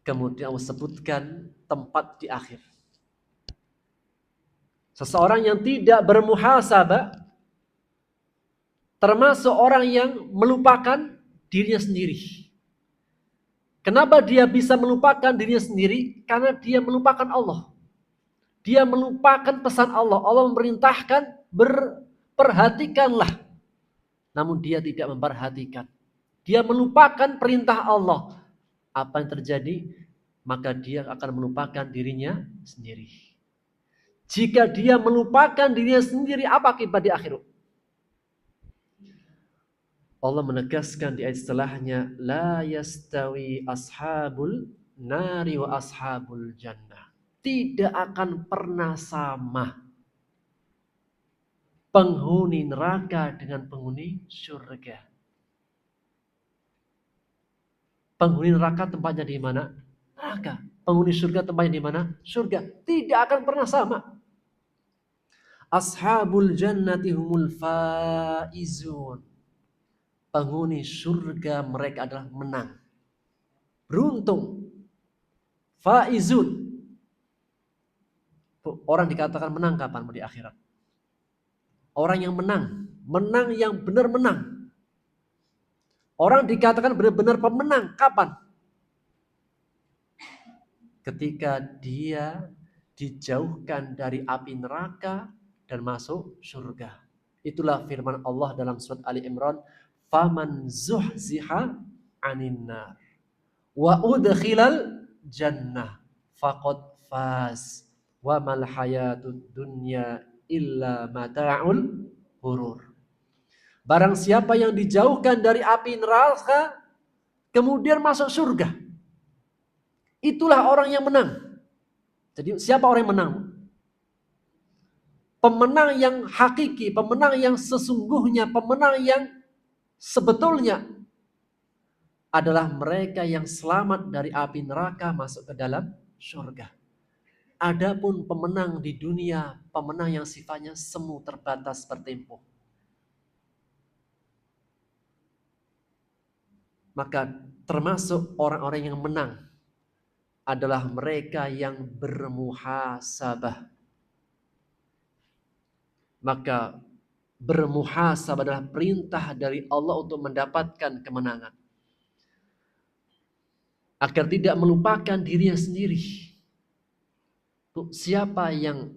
Kemudian Allah sebutkan tempat di akhir. Seseorang yang tidak bermuhasabah termasuk orang yang melupakan dirinya sendiri. Kenapa dia bisa melupakan dirinya sendiri? Karena dia melupakan Allah. Dia melupakan pesan Allah. Allah memerintahkan perhatikanlah. Namun dia tidak memperhatikan. Dia melupakan perintah Allah. Apa yang terjadi? Maka dia akan melupakan dirinya sendiri. Jika dia melupakan dirinya sendiri, apa akibat di akhirat? Allah menegaskan di ayat setelahnya, la yastawi ashabul nari wa ashabul jannah. Tidak akan pernah sama penghuni neraka dengan penghuni surga. Penghuni neraka tempatnya di mana? Neraka. Penghuni surga tempatnya di mana? Surga. Tidak akan pernah sama. Ashabul jannati humul faizun. Penghuni surga mereka adalah menang. Beruntung. Faizun. Orang dikatakan menang kapan? Di akhirat. Orang yang menang. Menang yang benar menang. Orang dikatakan benar-benar pemenang kapan? Ketika dia dijauhkan dari api neraka dan masuk surga. Itulah firman Allah dalam surat Ali Imran, faman zuhziha 'anil nar wa udkhilal jannah faqad faz wa mal hayatud dunya illa mata'ul ghurur. Barang siapa yang dijauhkan dari api neraka kemudian masuk surga, itulah orang yang menang. Jadi siapa orang yang menang? Pemenang yang hakiki, pemenang yang sesungguhnya, pemenang yang sebetulnya adalah mereka yang selamat dari api neraka masuk ke dalam surga. Adapun pemenang di dunia, pemenang yang sifatnya semu terbatas bertempo. Maka termasuk orang-orang yang menang adalah mereka yang bermuhasabah. Maka bermuhasabah adalah perintah dari Allah untuk mendapatkan kemenangan. Agar tidak melupakan dirinya sendiri. Siapa yang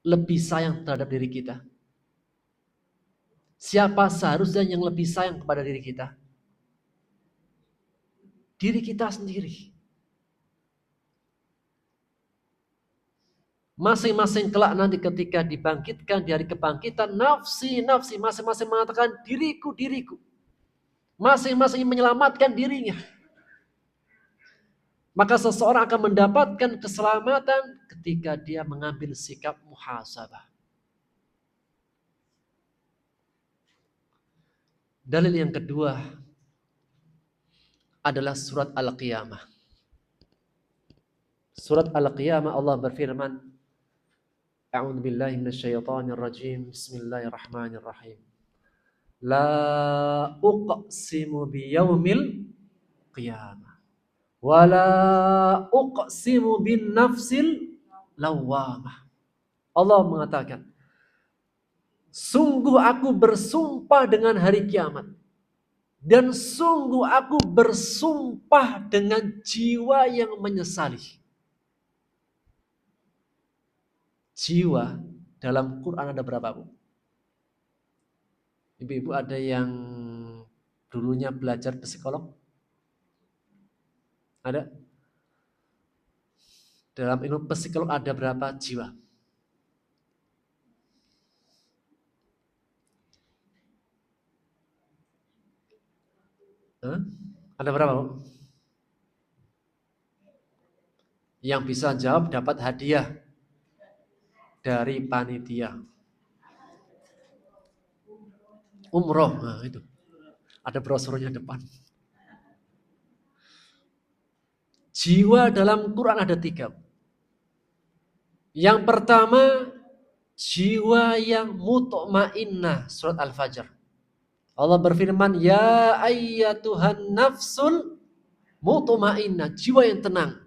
lebih sayang terhadap diri kita? Siapa seharusnya yang lebih sayang kepada diri kita? Diri kita sendiri. Masing-masing kelak nanti ketika dibangkitkan di hari kebangkitan, nafsi masing-masing mengatakan diriku. Masing-masing menyelamatkan dirinya. Maka seseorang akan mendapatkan keselamatan ketika dia mengambil sikap muhasabah. Dalil yang kedua adalah surat Al-Qiyamah. Surat Al-Qiyamah Allah berfirman, A'udzu billahi minasyaitonir rajim. Bismillahirrahmanirrahim. La uqsimu biyaumil qiyamah wa la uqsimu bin nafsil lawwamah. Allah mengatakan, sungguh aku bersumpah dengan hari kiamat. Dan sungguh aku bersumpah dengan jiwa yang menyesali. Jiwa dalam Quran ada berapa, Bu? Ibu-ibu ada yang dulunya belajar psikolog? Ada? Dalam ilmu psikolog ada berapa jiwa? Ada berapa, Bu? Yang bisa jawab dapat hadiah dari panitia. Umroh, nah itu. Ada brosurnya depan. Jiwa dalam Quran ada 3. Yang pertama, jiwa yang mutmainnah, surat Al-Fajr. Allah berfirman, ya ayyatuhan nafsul mutmainnah, jiwa yang tenang.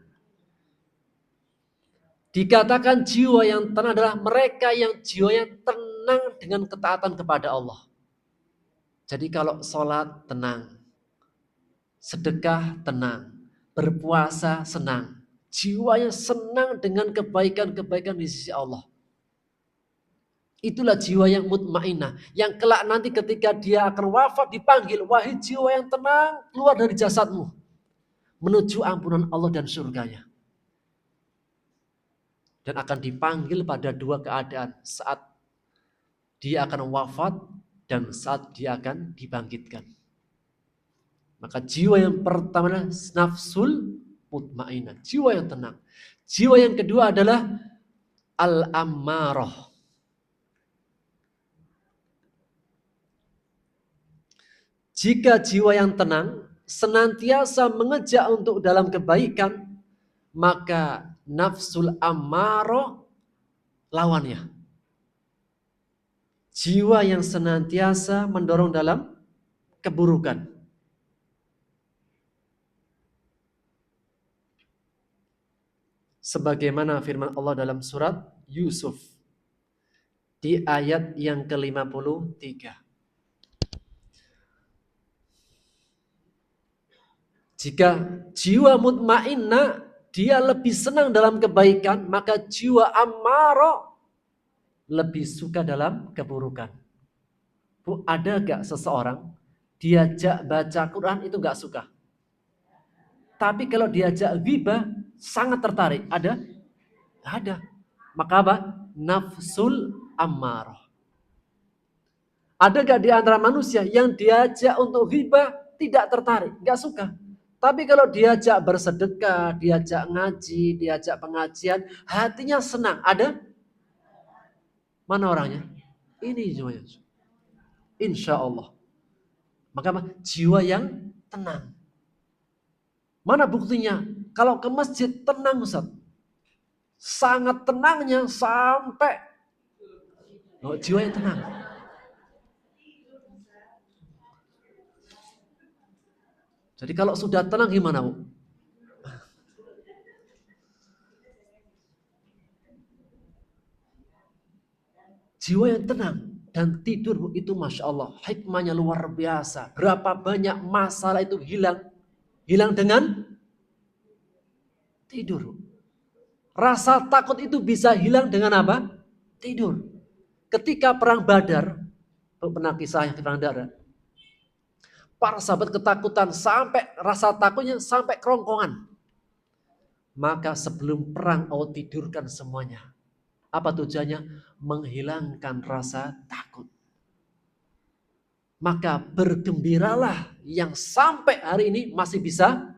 Dikatakan jiwa yang tenang adalah mereka yang jiwanya tenang dengan ketaatan kepada Allah. Jadi kalau sholat tenang, sedekah tenang, berpuasa senang, jiwanya senang dengan kebaikan-kebaikan di sisi Allah. Itulah jiwa yang mutmainnah. Yang kelak nanti ketika dia akan wafat dipanggil, wahai jiwa yang tenang, keluar dari jasadmu. Menuju ampunan Allah dan surganya. Dan akan dipanggil pada dua keadaan. Saat dia akan wafat dan saat dia akan dibangkitkan. Maka jiwa yang pertama adalah nafsul mutmainnah. Jiwa yang tenang. Jiwa yang kedua adalah al-ammarah. Jika jiwa yang tenang senantiasa mengejak untuk dalam kebaikan, maka nafsul ammarah lawannya. Jiwa yang senantiasa mendorong dalam keburukan. Sebagaimana firman Allah dalam surat Yusuf di ayat yang ke-53. Jika jiwa mutmainnah dia lebih senang dalam kebaikan, maka jiwa ammarah lebih suka dalam keburukan. Bu, ada gak seseorang diajak baca Quran itu gak suka? Tapi kalau diajak ghibah sangat tertarik. Ada? Ada. Maka apa? Nafsul ammarah. Ada gak di antara manusia yang diajak untuk ghibah tidak tertarik, gak suka? Tapi kalau diajak bersedekah, diajak ngaji, diajak pengajian, hatinya senang. Ada? Mana orangnya? Ini semuanya. Insya Allah. Maka jiwa yang tenang. Mana buktinya? Kalau ke masjid tenang, Ustaz. Sangat tenangnya sampai jiwa yang tenang. Jadi kalau sudah tenang gimana, Bu? Jiwa yang tenang dan tidur, Bu, itu Masya Allah. Hikmahnya luar biasa. Berapa banyak masalah itu hilang. Hilang dengan tidur. Rasa takut itu bisa hilang dengan apa? Tidur. Ketika perang Badar, pernah kisah yang perang Badar, para sahabat ketakutan sampai rasa takutnya sampai kerongkongan. Maka sebelum perang Allah tidurkan semuanya. Apa tujuannya? Menghilangkan rasa takut. Maka bergembiralah yang sampai hari ini masih bisa.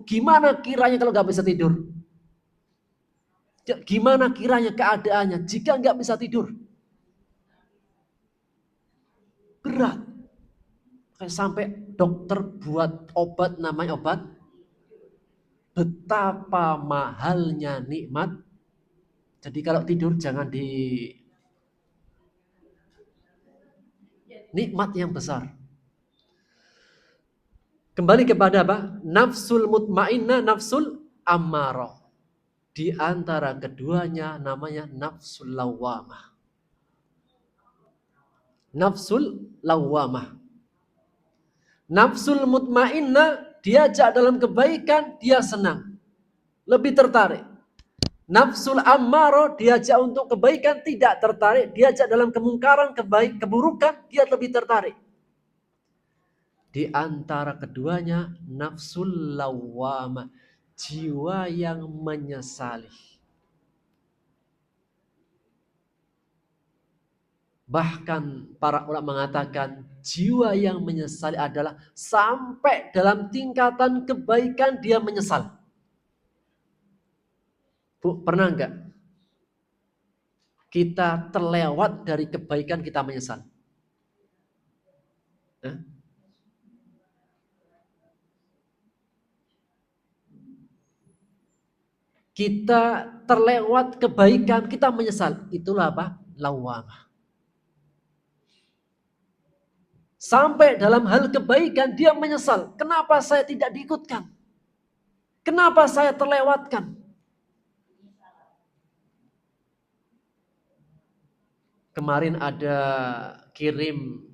Gimana kiranya kalau nggak bisa tidur? Gimana kiranya keadaannya jika nggak bisa tidur? Berat. Sampai dokter buat obat, namanya obat. Betapa mahalnya nikmat. Jadi kalau tidur jangan di nikmat yang besar. Kembali kepada apa? Nafsul mutmainnah, nafsul ammarah. Di antara keduanya namanya nafsul lawamah. Nafsul lawamah. Nafsul mutmainnah diajak dalam kebaikan, dia senang. Lebih tertarik. Nafsul ammarah diajak untuk kebaikan tidak tertarik, diajak dalam kemungkaran, keburukan, dia lebih tertarik. Di antara keduanya nafsul lawamah, jiwa yang menyesali. Bahkan para ulama mengatakan jiwa yang menyesali adalah sampai dalam tingkatan kebaikan dia menyesal. Bu, pernah enggak kita terlewat dari kebaikan kita menyesal? Kita terlewat kebaikan kita menyesal. Itulah apa? Lawamah. Sampai dalam hal kebaikan dia menyesal. Kenapa saya tidak diikutkan? Kenapa saya terlewatkan? Kemarin ada kirim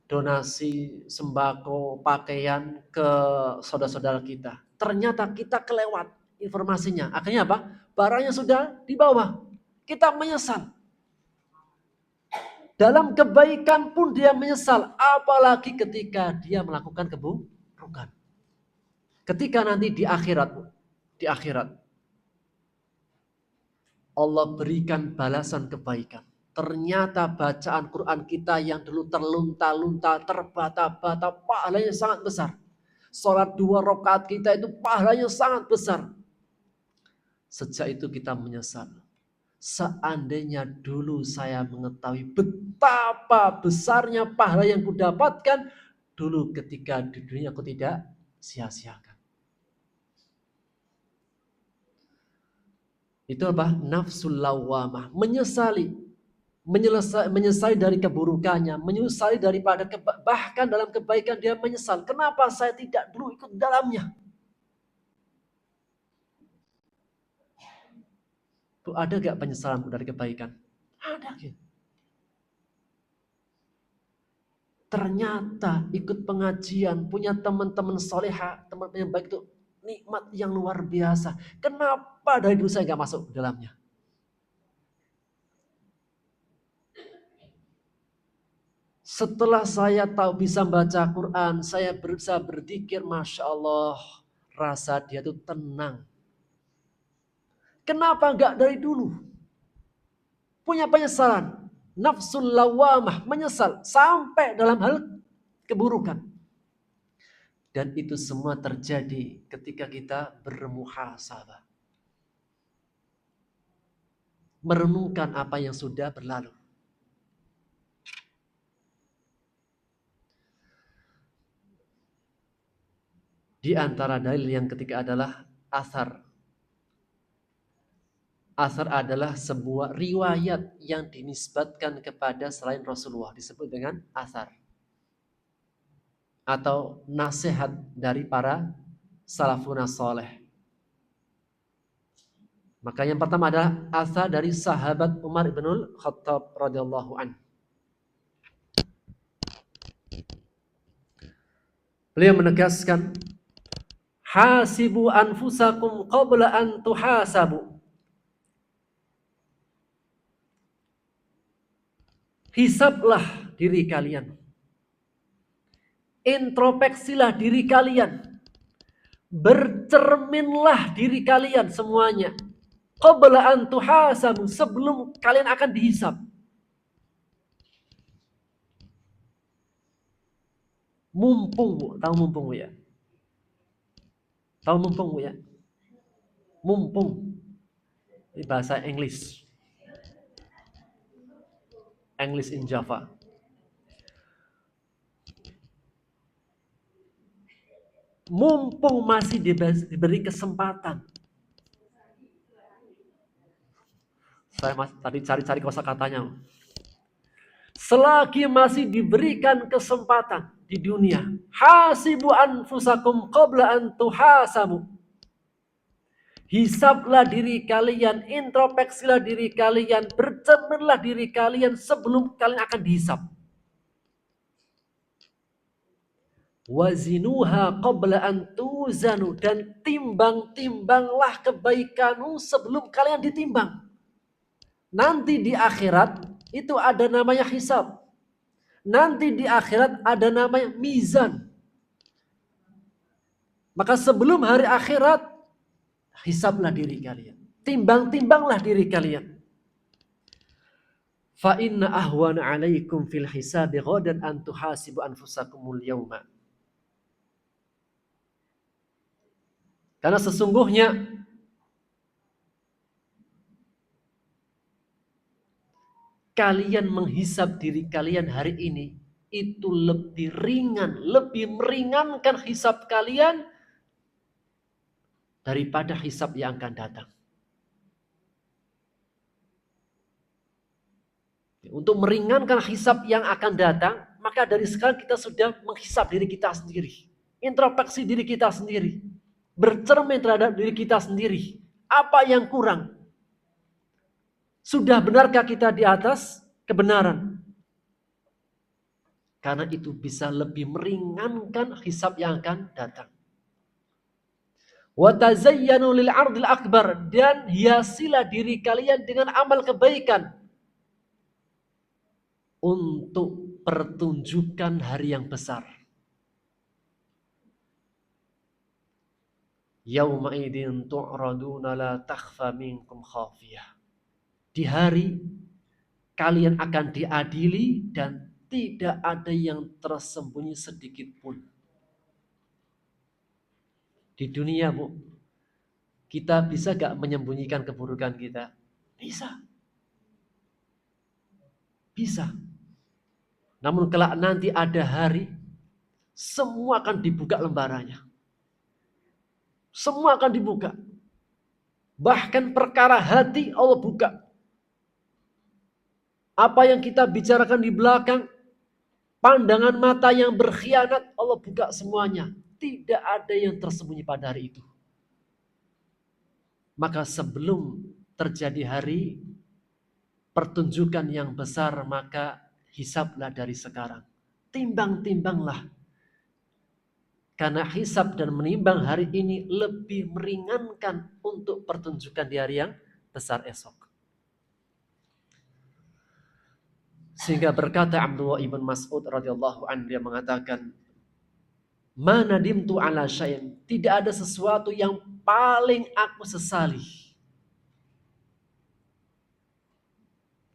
donasi sembako, pakaian ke saudara-saudara kita. Ternyata kita kelewat informasinya. Akhirnya apa? Barangnya sudah di bawah. Kita menyesal. Dalam kebaikan pun dia menyesal, apalagi ketika dia melakukan keburukan. Ketika nanti di akhirat Allah berikan balasan kebaikan. Ternyata bacaan Quran kita yang dulu terlunta-lunta, terbata-bata, pahalanya sangat besar. Sholat 2 rakaat kita itu pahalanya sangat besar. Sejak itu kita menyesal. Seandainya dulu saya mengetahui betapa besarnya pahala yang kudapatkan dulu ketika di dunia aku tidak sia-siakan. Itu apa? Nafsul lawamah. Menyesali dari keburukannya, menyesali daripada bahkan dalam kebaikan dia menyesal. Kenapa saya tidak dulu ikut dalamnya? Bu, ada gak penyesalan dari kebaikan? Ada gitu. Ternyata ikut pengajian, punya teman-teman soleha, teman-teman yang baik itu nikmat yang luar biasa. Kenapa dari dulu saya gak masuk ke dalamnya? Setelah saya tahu bisa baca Quran, saya bisa berzikir, Masya Allah, rasa dia itu tenang. Kenapa enggak dari dulu? Punya penyesalan. Nafsul lawamah, menyesal. Sampai dalam hal keburukan. Dan itu semua terjadi ketika kita bermuhasabah. Merenungkan apa yang sudah berlalu. Di antara dalil yang ketiga adalah asar. Asar adalah sebuah riwayat yang dinisbatkan kepada selain Rasulullah, disebut dengan asar. Atau nasihat dari para salafun saleh. Maka yang pertama adalah asar dari sahabat Umar ibnul Khattab radhiyallahu an. Beliau menegaskan, hasibu anfusakum qabla an tuhasabu. Hisablah diri kalian. Introspeksilah diri kalian. Bercerminlah diri kalian semuanya. Qabla an tuhasabu, sebelum kalian akan dihisab. Mumpung, Bu. Tahu mumpung, Bu, ya? Tahu mumpung, Bu, ya? Mumpung. Ini bahasa English. English in Java. Mumpung masih diberi kesempatan. Saya tadi cari-cari kosakatanya. Selagi masih diberikan kesempatan di dunia, hasibu anfusakum qabla an tuhasabu. Hisablah diri kalian, introspeksilah diri kalian, bercerminlah diri kalian sebelum kalian akan dihisab. Wazinuha qabla an tuzanu, dan timbang-timbanglah kebaikanmu sebelum kalian ditimbang. Nanti di akhirat itu ada namanya hisab. Nanti di akhirat ada namanya mizan. Maka sebelum hari akhirat, hisablah diri kalian. Timbang-timbanglah diri kalian. Fa inna ahwana alaikum fil hisabi ghadan an tuhasibu anfusakumul yawma. Karena sesungguhnya kalian menghisab diri kalian hari ini itu lebih ringan, lebih meringankan hisab kalian daripada hisab yang akan datang. Untuk meringankan hisab yang akan datang, maka dari sekarang kita sudah menghisab diri kita sendiri. Introspeksi diri kita sendiri. Bercermin terhadap diri kita sendiri. Apa yang kurang? Sudah benarkah kita di atas kebenaran? Karena itu bisa lebih meringankan hisab yang akan datang. Wa tazayyanu lil 'ardil akbar, dan hiasilah diri kalian dengan amal kebaikan. untuk pertunjukan hari yang besar. Yauma idzin tu'raduna la takhfa minkum khafiyah. Di hari kalian akan diadili dan tidak ada yang tersembunyi sedikit pun. Di dunia, Bu, kita bisa gak menyembunyikan keburukan kita? Bisa. Bisa. Namun kelak nanti ada hari, semua akan dibuka lembarannya. Semua akan dibuka. Bahkan perkara hati Allah buka. Apa yang kita bicarakan di belakang, pandangan mata yang berkhianat, Allah buka semuanya. Tidak ada yang tersembunyi pada hari itu. Maka sebelum terjadi hari pertunjukan yang besar, maka hisablah dari sekarang. Timbang-timbanglah. Karena hisab dan menimbang hari ini lebih meringankan untuk pertunjukan di hari yang besar esok. Sehingga berkata Abdullah ibn Mas'ud radhiyallahu anhu, dia mengatakan, "Ma nadimtu ala syai'in." Tidak ada sesuatu yang paling aku sesali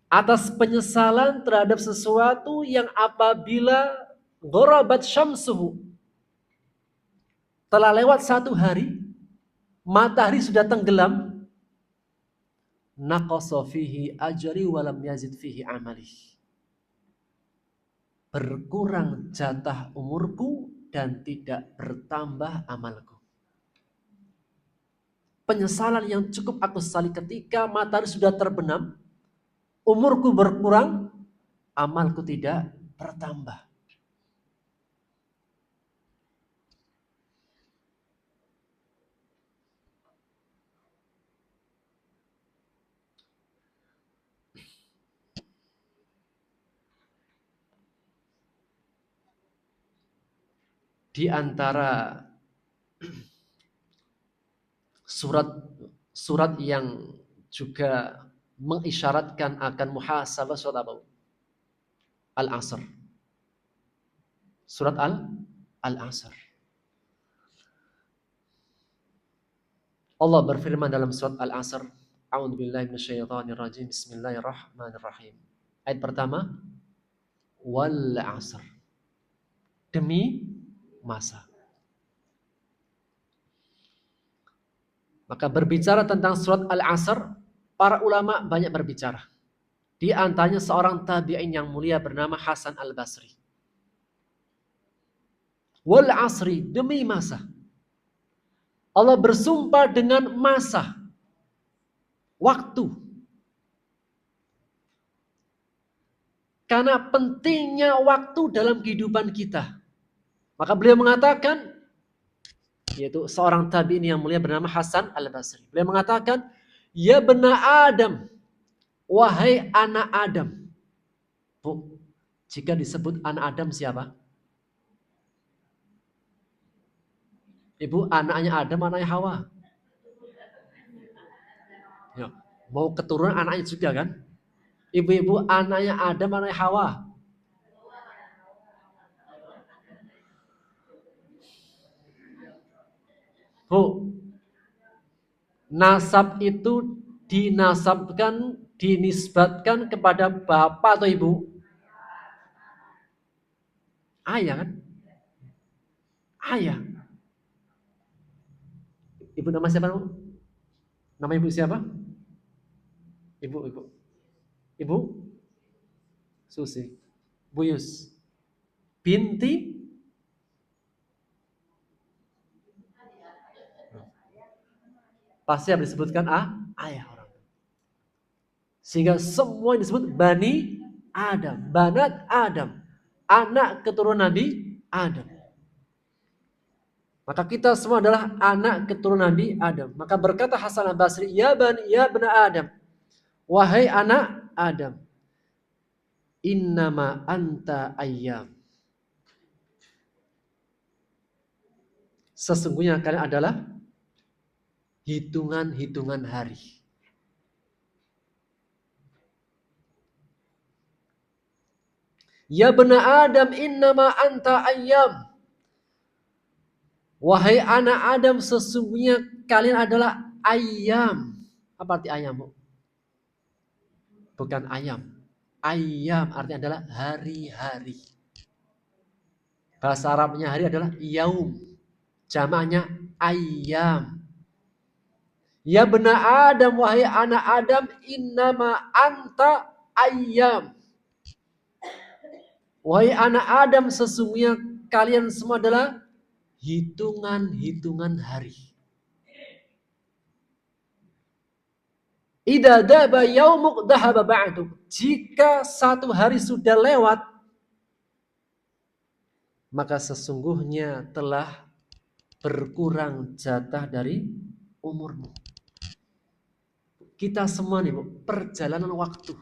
atas penyesalan terhadap sesuatu yang apabila gharabat syamsuhu, telah lewat satu hari, matahari sudah tenggelam, naqasa fihi ajri walam yazid fihi amali. Berkurang jatah umurku dan tidak bertambah amalku. Penyesalan yang cukup aku sesali ketika matahari sudah terbenam, umurku berkurang, amalku tidak bertambah. Di antara surat yang juga mengisyaratkan akan muhasabah surat apa? Al-Asr. Surat Al-Asr. Allah berfirman dalam surat Al-Asr, A'udzubillahi minasyaitonirrajim. Bismillahirrahmanirrahim. Ayat pertama, wal 'asr. Demi masa. Maka berbicara tentang surat Al-Asr, para ulama banyak berbicara. Di antaranya seorang tabi'in yang mulia bernama Hasan Al-Basri. Wal 'asri, demi masa. Allah bersumpah dengan masa. Waktu. Karena pentingnya waktu dalam kehidupan kita. Maka beliau mengatakan, yaitu seorang tabi'in yang mulia bernama Hasan Al-Basri. Beliau mengatakan, ya bena Adam, wahai anak Adam. Bu, jika disebut anak Adam siapa? Ibu, anaknya Adam, anaknya Hawa. Ya, mau keturunan anaknya juga kan? Ibu-ibu, anaknya Adam, anaknya Hawa. Bu, nasab itu dinisbatkan kepada bapak atau ibu? Ayah kan? Ayah. Ibu nama siapa? Nama ibu siapa? Ibu. Ibu Susi. Buyus. Binti pasti yang disebutkan ayah orang. Sehingga semua yang disebut Bani Adam, Banat Adam, anak keturunan Nabi Adam. Maka kita semua adalah anak keturunan Nabi Adam. Maka berkata Hasan Al-Basri, ya bani Adam, wahai anak Adam, innama anta ayyam. Sesungguhnya kalian adalah hitungan-hitungan hari. Ya bena Adam innama anta ayyam. Wahai anak Adam, sesungguhnya kalian adalah ayam. Apa arti ayam, Bu? Bukan ayam. Ayam artinya adalah hari-hari. Bahasa Arabnya hari adalah yaum. Jamaknya ayam. Ya bena Adam, wahai anak Adam, innama anta ayam. Wahai anak Adam, sesungguhnya kalian semua adalah hitungan-hitungan hari. Idza daba yaumuk dhahaba ba'du. Jika satu hari sudah lewat, maka sesungguhnya telah berkurang jatah dari umurmu. Kita semua nih, Bu, perjalanan waktu.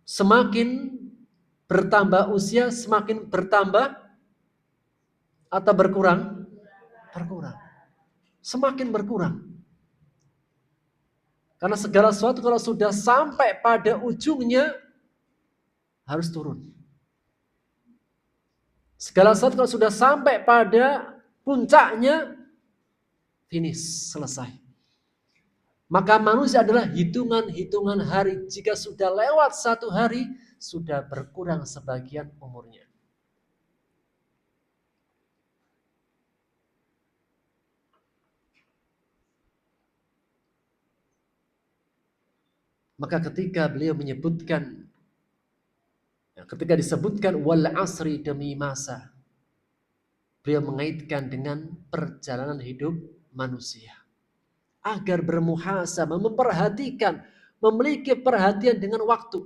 Semakin bertambah usia, semakin bertambah atau berkurang? Berkurang. Semakin berkurang. Karena segala sesuatu kalau sudah sampai pada ujungnya harus turun. Segala sesuatu kalau sudah sampai pada puncaknya finish, selesai. Maka manusia adalah hitungan-hitungan hari. Jika sudah lewat satu hari, sudah berkurang sebagian umurnya. Maka ketika beliau menyebutkan, ketika disebutkan wal asri demi masa, beliau mengaitkan dengan perjalanan hidup manusia. Agar bermuhasabah, memperhatikan, memiliki perhatian dengan waktu.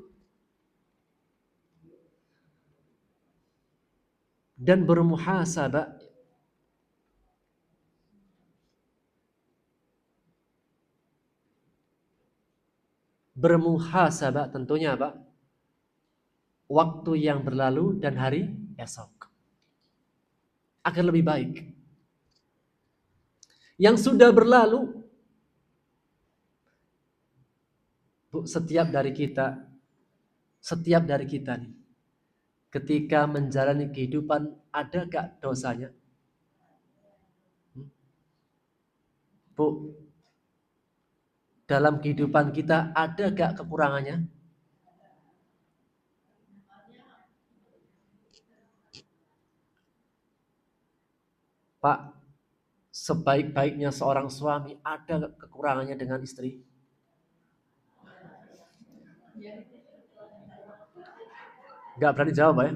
Dan bermuhasabah tentunya apa? Waktu yang berlalu dan hari esok. Agar lebih baik. Yang sudah berlalu, Bu, setiap dari kita nih, ketika menjalani kehidupan, ada gak dosanya? Bu, dalam kehidupan kita ada gak kekurangannya? Pak, sebaik-baiknya seorang suami, ada kekurangannya dengan istri? Gak berani jawab, Pak ya?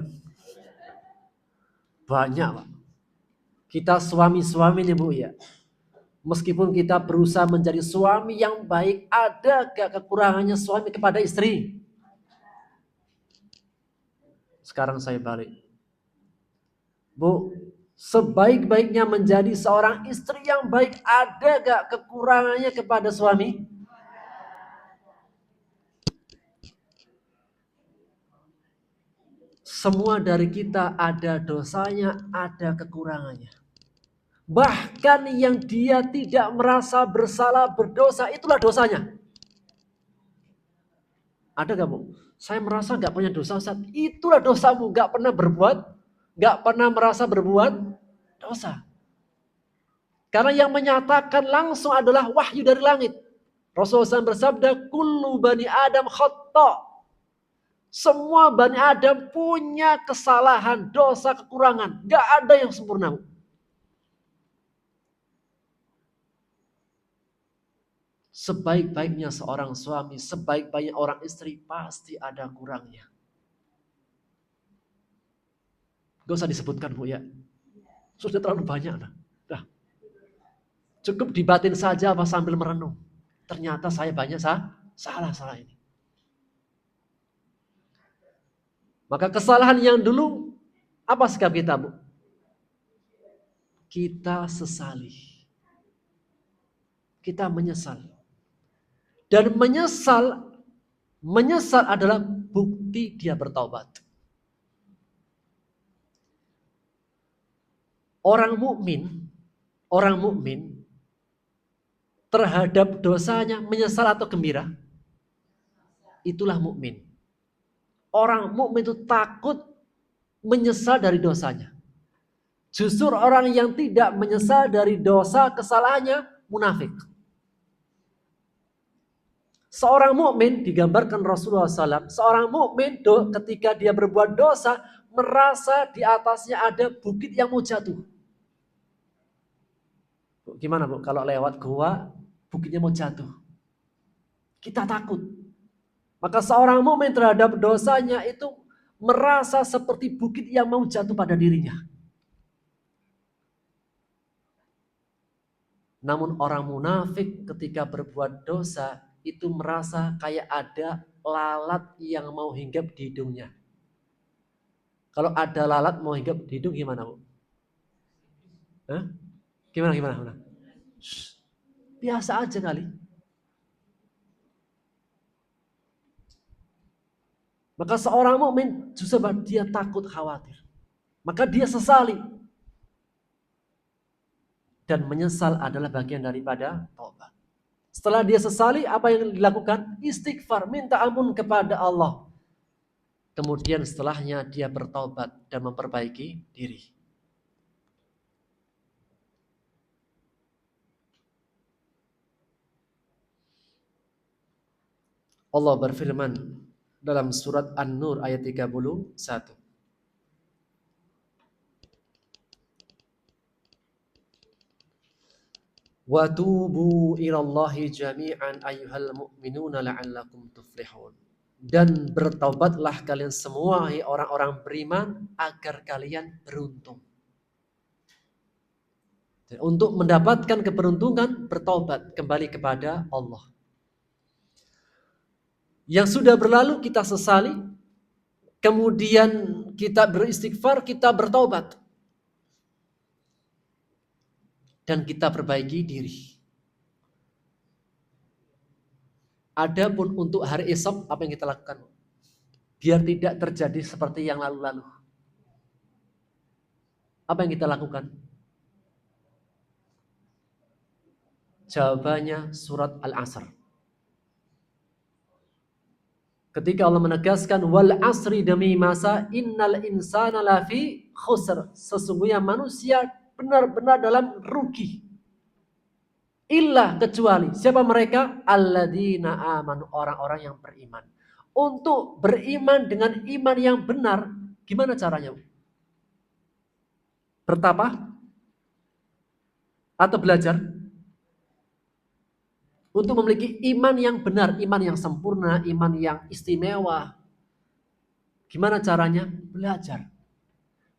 Banyak, Pak. Kita suami-suami nih, Bu, ya. Meskipun kita berusaha menjadi suami yang baik, ada gak kekurangannya suami kepada istri? Sekarang saya balik. Bu, sebaik-baiknya menjadi seorang istri yang baik, ada gak kekurangannya kepada suami? Semua dari kita ada dosanya, ada kekurangannya. Bahkan yang dia tidak merasa bersalah, berdosa, itulah dosanya. Ada gak, Bu? Saya merasa gak punya dosa, Ustaz. Itulah dosamu, gak pernah berbuat, gak pernah merasa berbuat dosa. Karena yang menyatakan langsung adalah wahyu dari langit. Rasulullah SAW bersabda, kullu bani Adam khata'. Semua bani Adam punya kesalahan, dosa, kekurangan. Gak ada yang sempurna. Sebaik-baiknya seorang suami, sebaik-baiknya orang istri, pasti ada kurangnya. Gak usah disebutkan, Bu, ya. Sudah terlalu banyak. Nah, cukup dibatin saja apa sambil merenung. Ternyata saya banyak salah ini. Maka kesalahan yang dulu, apa sikap kita, Bu? Kita sesali. Kita menyesal. Dan menyesal adalah bukti dia bertaubat. Orang mukmin terhadap dosanya menyesal atau gembira? Itulah mukmin. Orang mukmin itu takut menyesal dari dosanya. Justru orang yang tidak menyesal dari dosa kesalahannya munafik. Seorang mukmin digambarkan Rasulullah SAW. Seorang mukmin ketika dia berbuat dosa merasa di atasnya ada bukit yang mau jatuh. Gimana Bu kalau lewat gua bukitnya mau jatuh? Kita takut. Maka seorang mukmin terhadap dosanya itu merasa seperti bukit yang mau jatuh pada dirinya. Namun orang munafik ketika berbuat dosa itu merasa kayak ada lalat yang mau hinggap di hidungnya. Kalau ada lalat mau hinggap di hidung gimana Bu? Hah? Gimana? Biasa aja kali. Maka seorang mukmin justru dia takut khawatir. Maka dia sesali. Dan menyesal adalah bagian daripada taubat. Setelah dia sesali, apa yang dilakukan? Istighfar, minta ampun kepada Allah. Kemudian setelahnya dia bertaubat dan memperbaiki diri. Allah berfirman dalam surat An-Nur ayat 31. Wa tubu ilallahi jami'an ayyuhal mu'minuna la'allakum tuflihun. Dan bertaubatlah kalian semua hai orang-orang beriman agar kalian beruntung. Untuk mendapatkan keberuntungan bertaubat kembali kepada Allah. Yang sudah berlalu kita sesali, kemudian kita beristighfar, kita bertaubat. Dan kita perbaiki diri. Adapun untuk hari esok apa yang kita lakukan? Biar tidak terjadi seperti yang lalu-lalu. Apa yang kita lakukan? Jawabannya surat Al-Asr. Ketika Allah menegaskan wal asri demi masa innal insana lafi khusr. Sesungguhnya manusia benar-benar dalam rugi. Illa kecuali siapa mereka? Alladzina amanu, orang-orang yang beriman. Untuk beriman dengan iman yang benar, gimana caranya? Bertapa? Atau belajar? Untuk memiliki iman yang benar, iman yang sempurna, iman yang istimewa. Gimana caranya? Belajar.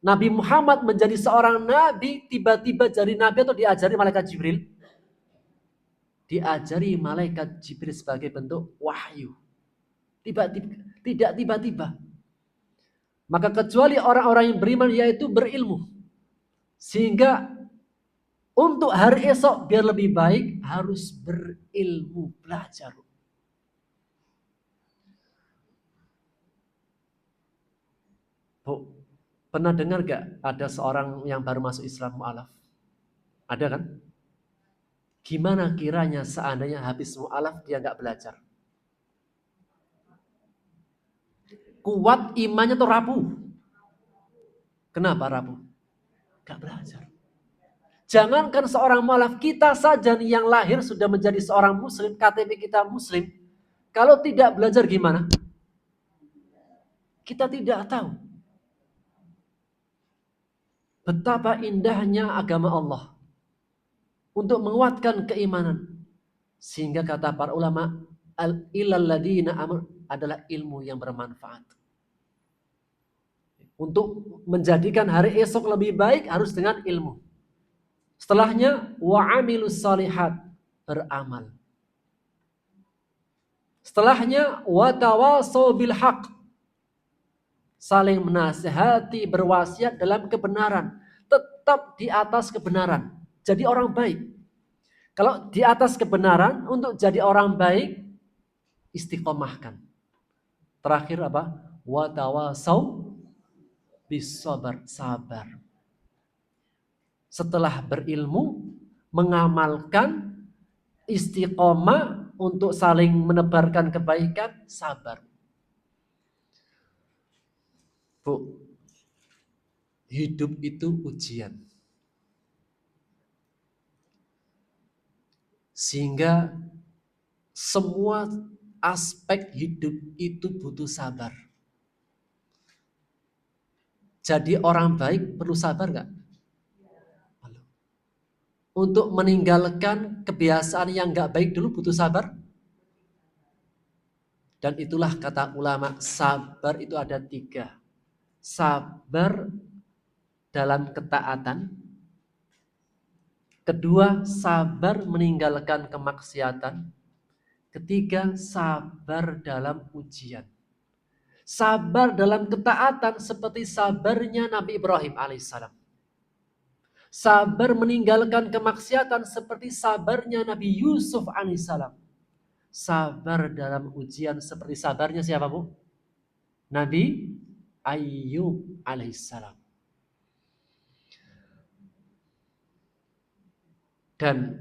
Nabi Muhammad menjadi seorang nabi, tiba-tiba jadi nabi atau diajari malaikat Jibril? Diajari malaikat Jibril sebagai bentuk wahyu. Tidak tiba-tiba. Maka kecuali orang-orang yang beriman yaitu berilmu. Sehingga untuk hari esok biar lebih baik harus berilmu, belajar. Bu, pernah dengar gak ada seorang yang baru masuk Islam mu'alaf? Ada kan? Gimana kiranya seandainya habis mu'alaf dia gak belajar? Kuat imannya tuh rapuh. Kenapa rapuh? Gak belajar. Jangankan seorang mu'alaf, kita saja nih yang lahir sudah menjadi seorang muslim, KTP kita muslim. Kalau tidak belajar gimana? Kita tidak tahu betapa indahnya agama Allah untuk menguatkan keimanan. Sehingga kata para ulama, al-ilal ladina amanu adalah ilmu yang bermanfaat. Untuk menjadikan hari esok lebih baik harus dengan ilmu. Setelahnya wa'amilus salihat, beramal. Setelahnya watawasau bil haq, saling menasihati, berwasiat dalam kebenaran, tetap di atas kebenaran. Jadi orang baik. Kalau di atas kebenaran, untuk jadi orang baik istiqomahkan. Terakhir apa? Watawasau bis sabar. Setelah berilmu, mengamalkan, istiqomah untuk saling menebarkan kebaikan, sabar. Bu, hidup itu ujian. Sehingga semua aspek hidup itu butuh sabar. Jadi orang baik perlu sabar nggak? Untuk meninggalkan kebiasaan yang nggak baik dulu butuh sabar. Dan itulah kata ulama, sabar itu ada 3. Sabar dalam ketaatan. Kedua, sabar meninggalkan kemaksiatan. Ketiga, sabar dalam ujian. Sabar dalam ketaatan seperti sabarnya Nabi Ibrahim alaihissalam. Sabar meninggalkan kemaksiatan seperti sabarnya Nabi Yusuf alaihissalam. Sabar dalam ujian seperti sabarnya siapa, Bu? Nabi Ayyub alaihissalam. Dan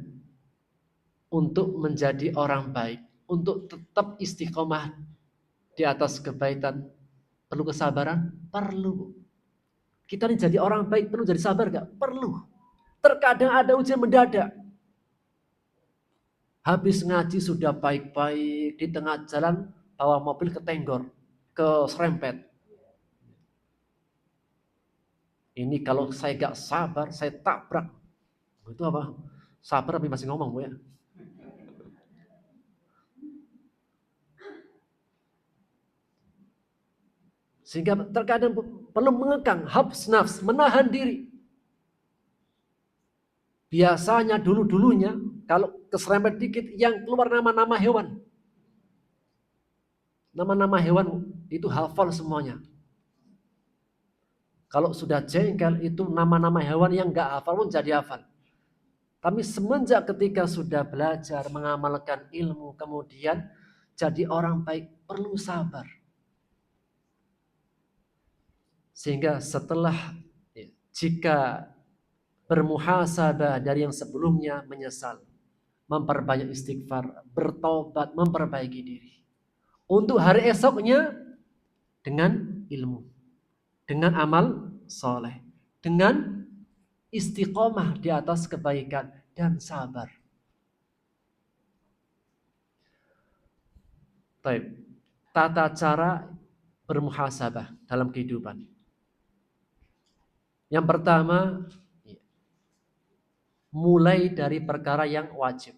untuk menjadi orang baik, untuk tetap istiqomah di atas kebaikan, perlu kesabaran? Perlu. Kita ini jadi orang baik perlu jadi sabar gak? Perlu. Terkadang ada ujian mendadak. Habis ngaji sudah baik-baik, di tengah jalan bawa mobil ketenggor, keserempet. Ini kalau saya gak sabar, saya tabrak. Itu apa? Sabar tapi masih ngomong, Bu ya. Sehingga terkadang perlu mengekang, habs nafs, menahan diri. Biasanya dulu-dulunya kalau keserempet dikit yang keluar nama-nama hewan. Nama-nama hewan itu hafal semuanya. Kalau sudah jengkel itu nama-nama hewan yang gak hafal pun jadi hafal. Tapi semenjak ketika sudah belajar mengamalkan ilmu kemudian jadi orang baik perlu sabar. Sehingga setelah jika bermuhasabah dari yang sebelumnya menyesal, memperbanyak istighfar, bertobat, memperbaiki diri. Untuk hari esoknya dengan ilmu, dengan amal soleh, dengan istiqomah di atas kebaikan dan sabar. Baik. Tata cara bermuhasabah dalam kehidupan. Yang pertama, mulai dari perkara yang wajib.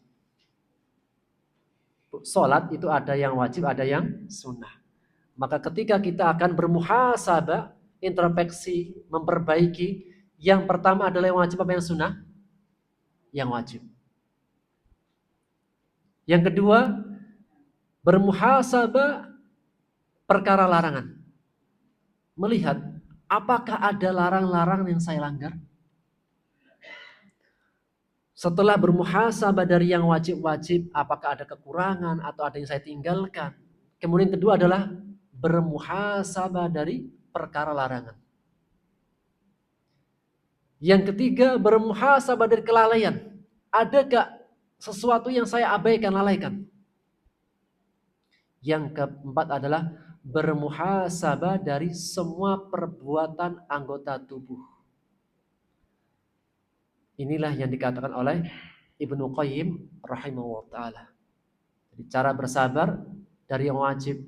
Salat itu ada yang wajib, ada yang sunnah. Maka ketika kita akan bermuhasabah, introspeksi, memperbaiki, yang pertama adalah yang wajib apa yang sunnah? Yang wajib. Yang kedua, bermuhasabah perkara larangan. Melihat apakah ada larang-larang yang saya langgar? Setelah bermuhasabah dari yang wajib-wajib, apakah ada kekurangan atau ada yang saya tinggalkan? Kemudian kedua adalah bermuhasabah dari perkara larangan. Yang ketiga, bermuhasabah dari kelalaian. Adakah sesuatu yang saya abaikan, lalaikan? Yang keempat adalah bermuhasabah dari semua perbuatan anggota tubuh. Inilah yang dikatakan oleh Ibnu Qayyim rahimahullah ta'ala. Jadi cara bersabar dari yang wajib,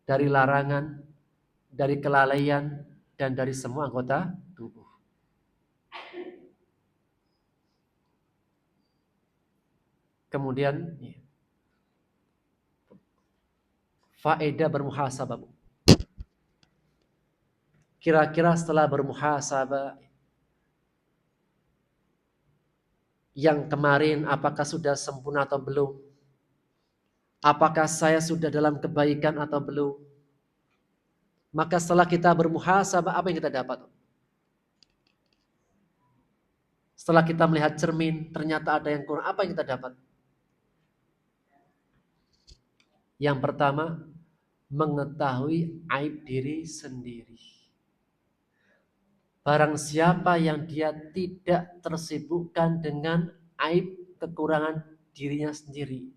dari larangan, dari kelalaian, dan dari semua anggota tubuh. Kemudian faedah bermuhasabah. Kira-kira setelah bermuhasabah yang kemarin apakah sudah sempurna atau belum? Apakah saya sudah dalam kebaikan atau belum? Maka setelah kita bermuhasabah, apa yang kita dapat? Setelah kita melihat cermin, ternyata ada yang kurang, apa yang kita dapat? Yang pertama, mengetahui aib diri sendiri. Barang siapa yang dia tidak tersibukkan dengan aib kekurangan dirinya sendiri,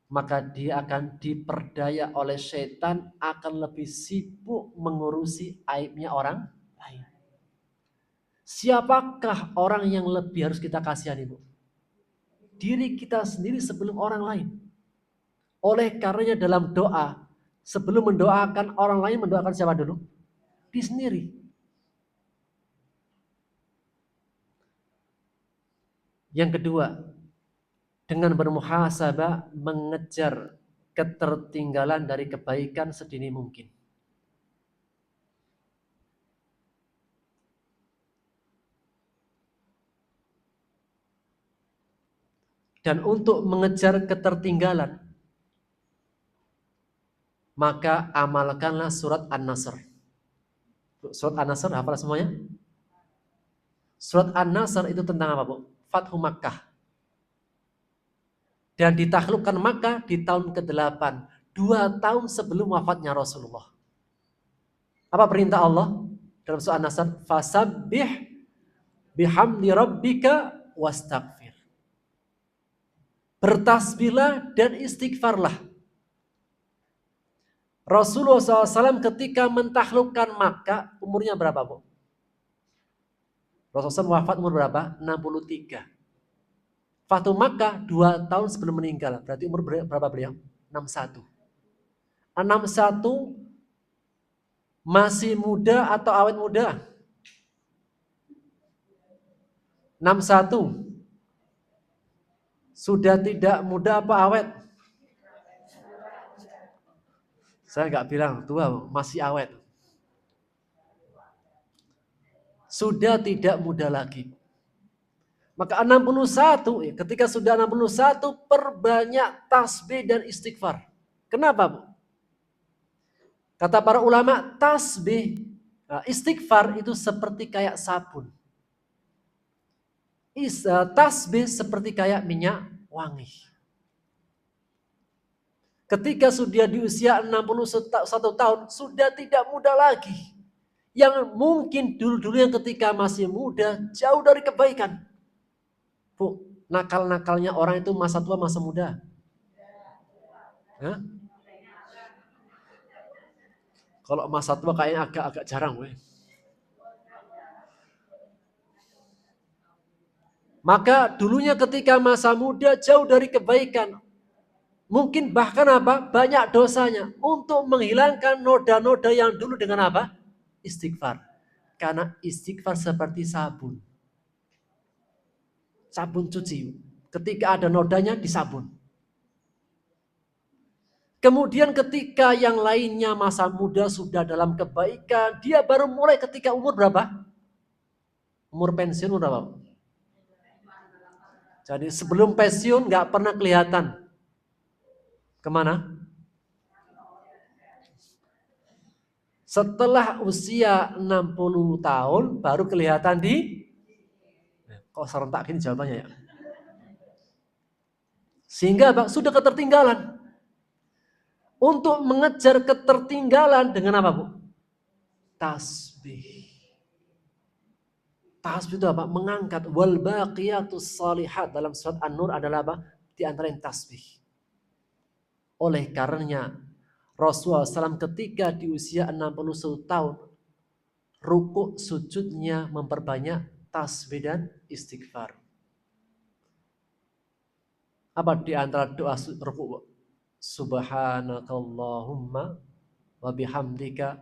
maka dia akan diperdaya oleh setan, akan lebih sibuk mengurusi aibnya orang lain. Siapakah orang yang lebih harus kita kasihani, Bu? Diri kita sendiri sebelum orang lain. Oleh karenanya dalam doa, sebelum mendoakan orang lain, mendoakan siapa dulu? Diri sendiri. Yang kedua, dengan bermuhasabah, mengejar ketertinggalan dari kebaikan sedini mungkin. Dan untuk mengejar ketertinggalan, maka amalkanlah surat An-Nasr. Surat An-Nasr, hafal semuanya? Surat An-Nasr itu tentang apa, Bu? Fathu Makkah. Dan ditaklukkan Makkah di tahun ke-8, 2 tahun sebelum wafatnya Rasulullah. Apa perintah Allah dalam surat An-Nasr? Fasabbih bihamdi rabbika wastaghfir. Bertasbihlah dan istighfarlah. Rasulullah SAW ketika mentaklukkan Makkah, umurnya berapa, Bu? Rasulullah SAW wafat umur berapa? 63. Fathu Makkah 2 tahun sebelum meninggal. Berarti umur berapa beliau? 61. 61 masih muda atau awet muda? 61 sudah tidak muda apa awet? Saya nggak bilang tua, masih awet. Sudah tidak muda lagi. Maka 61, ketika sudah 61, perbanyak tasbih dan istighfar. Kenapa, Bu? Kata para ulama, tasbih, istighfar itu seperti kayak sabun. Tasbih seperti kayak minyak wangi. Ketika sudah di usia 61 tahun, sudah tidak muda lagi. Yang mungkin dulu-dulu yang ketika masih muda, jauh dari kebaikan. Bu, nakal-nakalnya orang itu masa tua, masa muda. Hah? Kalau masa tua kayaknya agak-agak jarang. Maka dulunya ketika masa muda jauh dari kebaikan. Mungkin bahkan apa? Banyak dosanya. Untuk menghilangkan noda-noda yang dulu dengan apa? Istighfar. Karena istighfar seperti sabun. Sabun cuci. Ketika ada nodanya disabun. Kemudian ketika yang lainnya masa muda sudah dalam kebaikan, dia baru mulai ketika umur berapa? Umur pensiun berapa? Jadi sebelum pensiun nggak pernah kelihatan. Kemana? Setelah usia 60 tahun baru kelihatan di... Kok serentak gini jawabannya ya? Sehingga Pak sudah ketertinggalan. Untuk mengejar ketertinggalan dengan apa, Bu? Tasbih. Tasbih itu apa? Mengangkat. Wal baqiyatus salihat dalam surat An-Nur adalah apa? Di antara yang tasbih. Oleh karenanya Rasulullah SAW ketika di usia 61 tahun rukuk sujudnya memperbanyak tasbih dan istighfar. Apa di antara doa rukuk? Subhanakallahumma wa bihamdika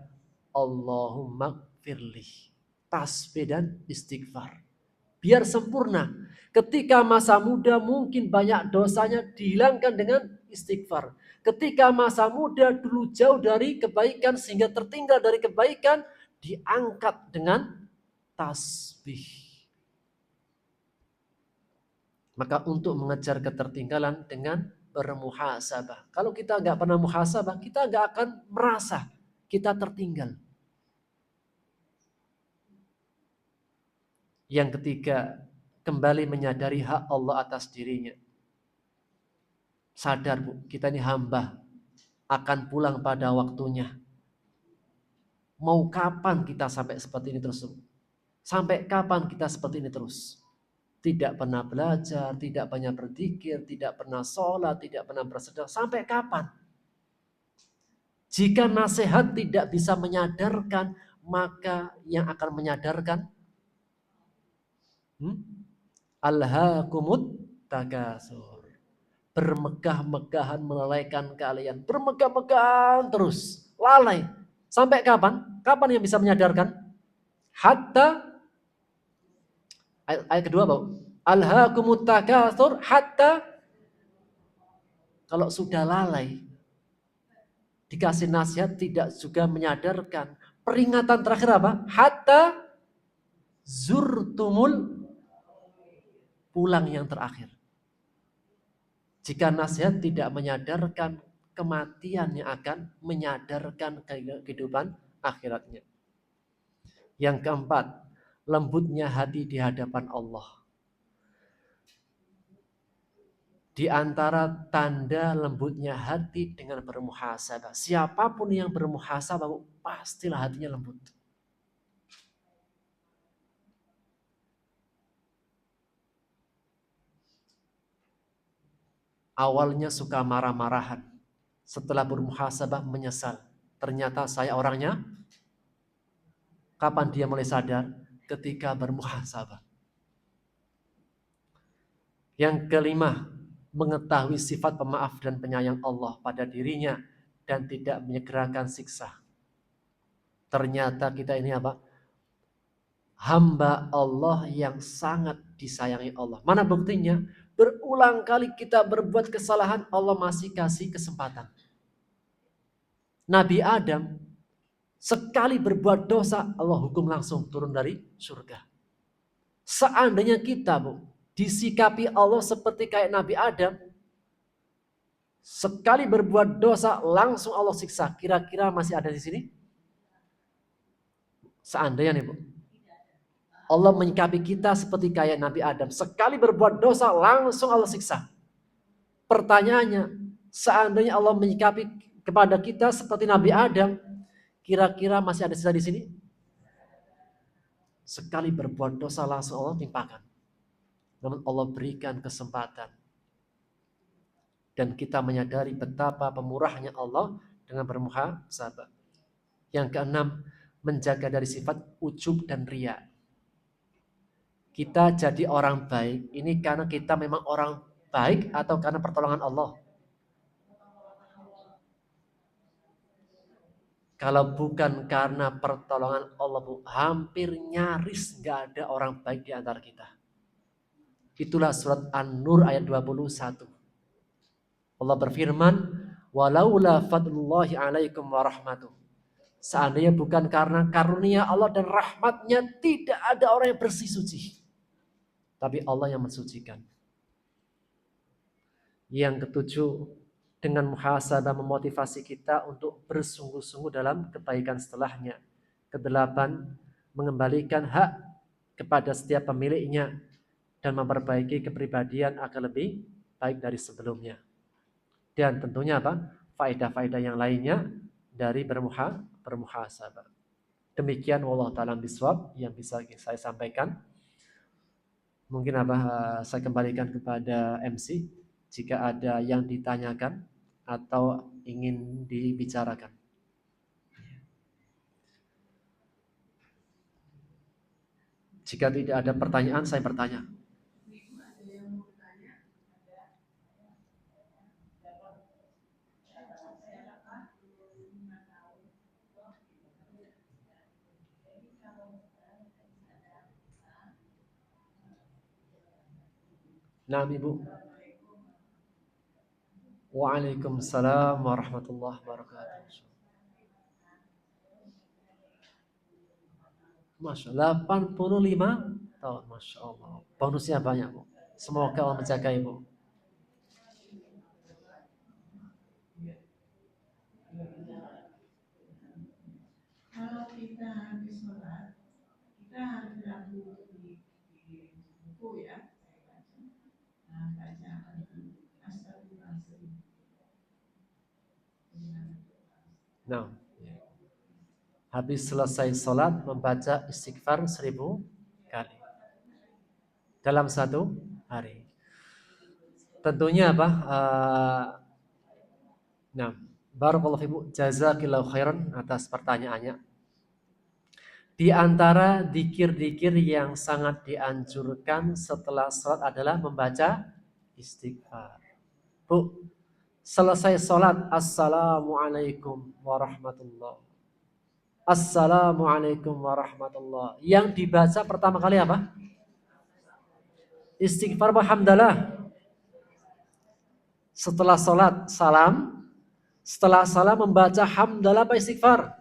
Allahumma firli. Tasbih dan istighfar. Biar sempurna. Ketika masa muda mungkin banyak dosanya dihilangkan dengan istighfar. Ketika masa muda dulu jauh dari kebaikan sehingga tertinggal dari kebaikan, diangkat dengan tasbih. Maka untuk mengejar ketertinggalan dengan bermuhasabah. Kalau kita nggak pernah muhasabah, kita nggak akan merasa kita tertinggal. Yang ketiga, kembali menyadari hak Allah atas dirinya. Sadar, Bu, kita ini hamba, akan pulang pada waktunya. Mau kapan kita sampai seperti ini terus? Sampai kapan kita seperti ini terus? Tidak pernah belajar, tidak banyak berzikir, tidak pernah sholat, tidak pernah bersedekah. Sampai kapan? Jika nasihat tidak bisa menyadarkan, maka yang akan menyadarkan alhaakumut takasur. Bermegah-megahan melalaikan kalian. Bermegah-megahan terus. Lalai. Sampai kapan? Kapan yang bisa menyadarkan? Hatta, ayat kedua bau. Alhaakumut takasur hatta, kalau sudah lalai, dikasih nasihat tidak juga menyadarkan. Peringatan terakhir apa? Hatta zurtumul, pulang yang terakhir. Jika nasihat tidak menyadarkan kematian, yang akan menyadarkan kehidupan akhiratnya. Yang keempat, lembutnya hati di hadapan Allah. Di antara tanda lembutnya hati dengan bermuhasabah. Siapapun yang bermuhasabah, pastilah hatinya lembut. Awalnya suka marah-marahan. Setelah bermuhasabah menyesal. Ternyata saya orangnya. Kapan dia mulai sadar? Ketika bermuhasabah. Yang kelima, mengetahui sifat pemaaf dan penyayang Allah pada dirinya dan tidak menyegerakan siksa. Ternyata kita ini apa? Hamba Allah yang sangat disayangi Allah. Mana buktinya? Berulang kali kita berbuat kesalahan, Allah masih kasih kesempatan. Nabi Adam sekali berbuat dosa, Allah hukum langsung turun dari surga. Seandainya kita, disikapi Allah seperti kayak Nabi Adam, sekali berbuat dosa langsung Allah siksa. Kira-kira masih ada di sini? Seandainya nih, Bu. Allah menyikapi kita seperti kayak Nabi Adam. Sekali berbuat dosa langsung Allah siksa. Pertanyaannya, seandainya Allah menyikapi kepada kita seperti Nabi Adam, kira-kira masih ada sisa di sini? Sekali berbuat dosa langsung Allah timpakan. Namun Allah berikan kesempatan. Dan kita menyadari betapa pemurahnya Allah dengan bermuhasabah. Yang keenam, menjaga dari sifat ujub dan riya. Kita jadi orang baik, ini karena kita memang orang baik atau karena pertolongan Allah? Kalau bukan karena pertolongan Allah, hampir nyaris nggak ada orang baik di antara kita. Itulah surat An-Nur ayat 21. Allah berfirman, walaula fadlullahi alaikum wa rahmatuh. Seandainya bukan karena karunia Allah dan rahmatnya, tidak ada orang yang bersih suci. Tapi Allah yang mensucikan. Yang ketujuh, dengan muhasabah memotivasi kita untuk bersungguh-sungguh dalam kebaikan setelahnya. Kedelapan, mengembalikan hak kepada setiap pemiliknya dan memperbaiki kepribadian agar lebih baik dari sebelumnya. Dan tentunya apa? Faedah-faedah yang lainnya dari bermuhasabah. Demikian wallahu ta'ala biswab yang bisa saya sampaikan. Mungkin saya kembalikan kepada MC jika ada yang ditanyakan atau ingin dibicarakan. Jika tidak ada pertanyaan, saya bertanya. Nah, Ibu. Waalaikumsalam warahmatullahi wabarakatuh. Masya Allah, 85 tahun, Masya Allah. Bonusnya banyak, Bu. Semoga Allah menjaga Ibu. Kalau kita habis sholat, kita harus ragu di buku ya, baca astagfirullahaladzim. Nah, habis selesai sholat membaca istighfar 1000 kali. dalam satu hari. Tentunya apa? Nah, barakallahu fiikum, jazakillahu khairan atas pertanyaannya. Di antara dikir-dikir yang sangat dianjurkan setelah sholat adalah membaca istighfar. Bu, selesai sholat, assalamualaikum warahmatullah. Assalamualaikum warahmatullah. Yang dibaca pertama kali apa? Istighfar apa hamdalah? Setelah sholat, salam. Setelah salam membaca hamdalah apa istighfar?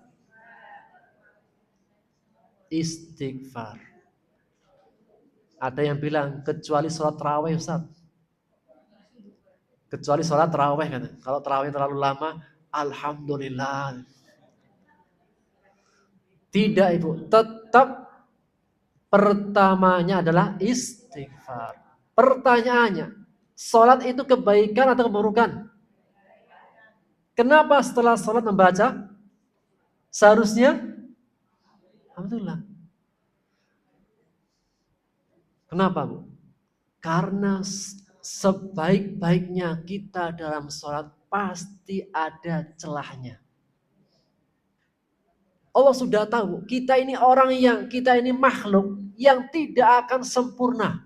Istighfar. Ada yang bilang kecuali sholat tarawih Ustaz. Kecuali sholat tarawih kan. Kalau tarawih terlalu lama, alhamdulillah. Tidak Ibu, tetap pertamanya adalah istighfar. Pertanyaannya, sholat itu kebaikan atau keburukan? Kenapa setelah sholat membaca? Seharusnya, alhamdulillah. Kenapa Bu? Karena sebaik-baiknya kita dalam sholat pasti ada celahnya. Allah sudah tahu kita ini kita ini makhluk yang tidak akan sempurna.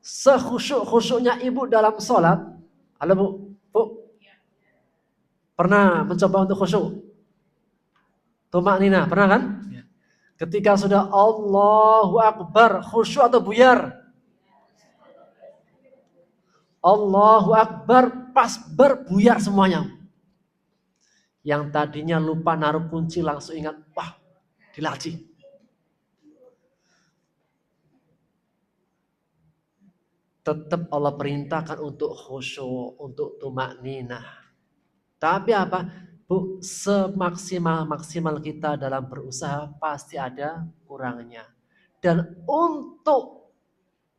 Sekhusyuk-khusyuknya ibu dalam sholat. Halo Bu, Bu, pernah mencoba untuk khusyuk? Tumak nina, pernah kan? Ketika sudah Allahu Akbar, khusyuk atau buyar? Allahu Akbar, pas berbuyar semuanya. Yang tadinya lupa naruh kunci langsung ingat, wah, dilaci. Tetap Allah perintahkan untuk khusyuk, untuk tumak ninah. Tapi apa? Bu, semaksimal kita dalam berusaha pasti ada kurangnya. Dan untuk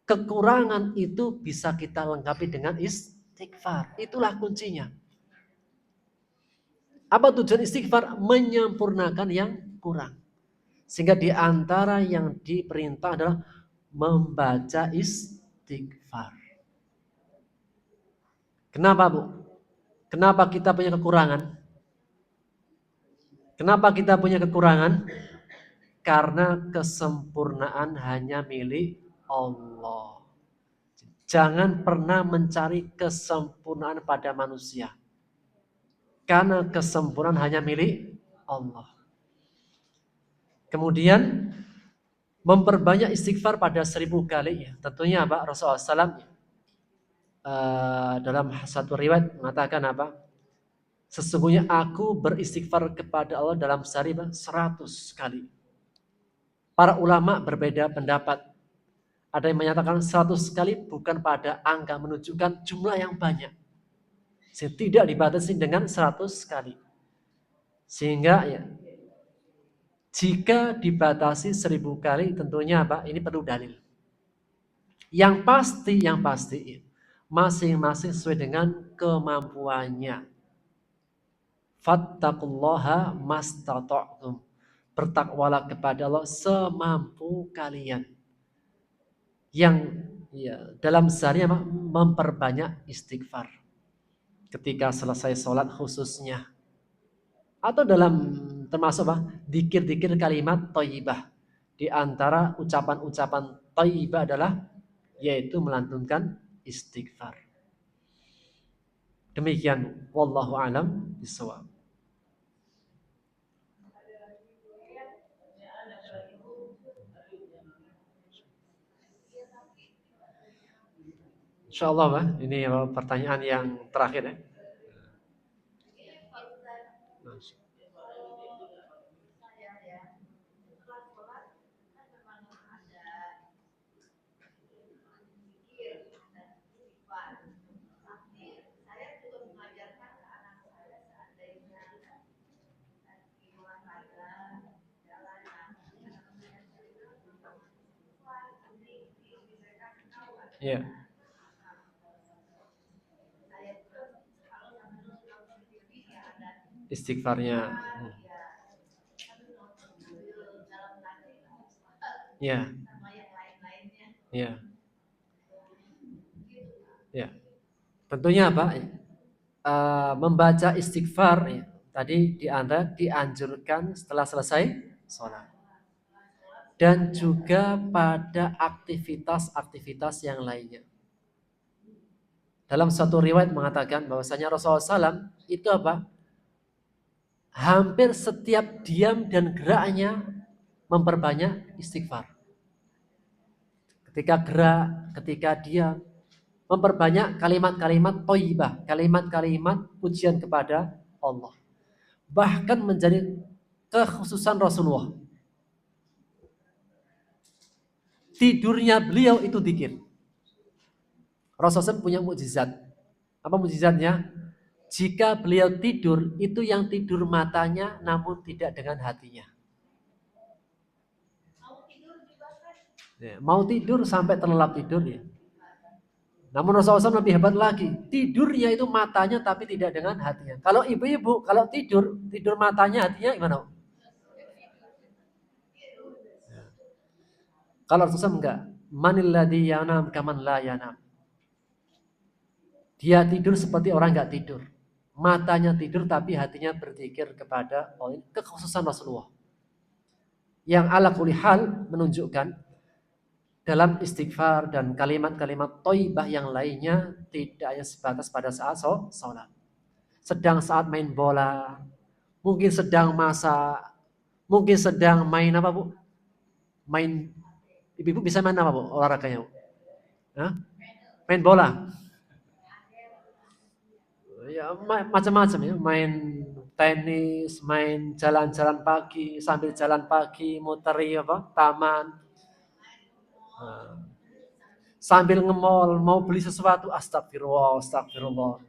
kekurangan itu bisa kita lengkapi dengan istighfar. Itulah kuncinya. Apa tujuan istighfar? Menyempurnakan yang kurang. Sehingga di antara yang diperintah adalah membaca istighfar. Kenapa Bu? Kenapa kita punya kekurangan? Kenapa kita punya kekurangan? Karena kesempurnaan hanya milik Allah. Jangan pernah mencari kesempurnaan pada manusia. Karena kesempurnaan hanya milik Allah. Kemudian memperbanyak istighfar pada 1000 kali. Tentunya apa? Rasulullah SAW dalam satu riwayat mengatakan apa? Sesungguhnya aku beristighfar kepada Allah dalam sehari 100 kali. Para ulama berbeda pendapat. Ada yang menyatakan 100 kali bukan pada angka, menunjukkan jumlah yang banyak. Sehingga tidak dibatasi dengan 100 kali. Sehingga ya, jika dibatasi 1000 kali tentunya apa? Ini perlu dalil. Yang pasti masing-masing sesuai dengan kemampuannya. Fattaqullaha mastata'tum. Bertakwalah kepada Allah semampu kalian. Yang ya, dalam sehari memperbanyak istighfar. Ketika selesai sholat khususnya. Atau dalam termasuk dikir-dikir kalimat thayyibah. Di antara ucapan-ucapan thayyibah adalah yaitu melantunkan istighfar. Demikian wallahu alam bishawab. Insyaallah ini pertanyaan yang terakhir ya. Ya. Istighfarnya. Ya, ya, ya. Tentunya apa? Membaca istighfar ya. Tadi dianjurkan setelah selesai sholat. Dan juga pada aktivitas-aktivitas yang lainnya. Dalam satu riwayat mengatakan bahwasanya Rasulullah SAW itu apa? Hampir setiap diam dan geraknya memperbanyak istighfar. Ketika gerak, ketika diam, memperbanyak kalimat-kalimat thayyibah, kalimat-kalimat pujian kepada Allah. Bahkan menjadi kekhususan Rasulullah. Tidurnya beliau itu dzikir. Rasulullah punya mukjizat. Apa mukjizatnya? Jika beliau tidur, itu yang tidur matanya namun tidak dengan hatinya. Ya, mau tidur sampai terlelap tidur ya. Namun Rasulullah SAW lebih hebat lagi. Tidurnya itu matanya tapi tidak dengan hatinya. Kalau ibu-ibu, kalau tidur matanya hatinya gimana? Kalau Rasulullah enggak. Manil ladzi yanam kaman la yanam. Dia tidur seperti orang enggak tidur. Matanya tidur tapi hatinya berzikir kepada Allah. Kekhususan Rasulullah. Yang ala kulli hal menunjukkan dalam istighfar dan kalimat-kalimat thayyibah yang lainnya tidak hanya sebatas pada saat sholat. Sedang saat main bola, mungkin sedang masak, mungkin sedang main apa Bu? Main, ibu-ibu bisa main apa Bu olahraganya Bu? Hah? Main bola. Ya macam-macam ya, main tenis, main jalan-jalan pagi, sambil jalan pagi muteri apa? Taman. Sambil nge-mall mau beli sesuatu, astagfirullah, astagfirullah.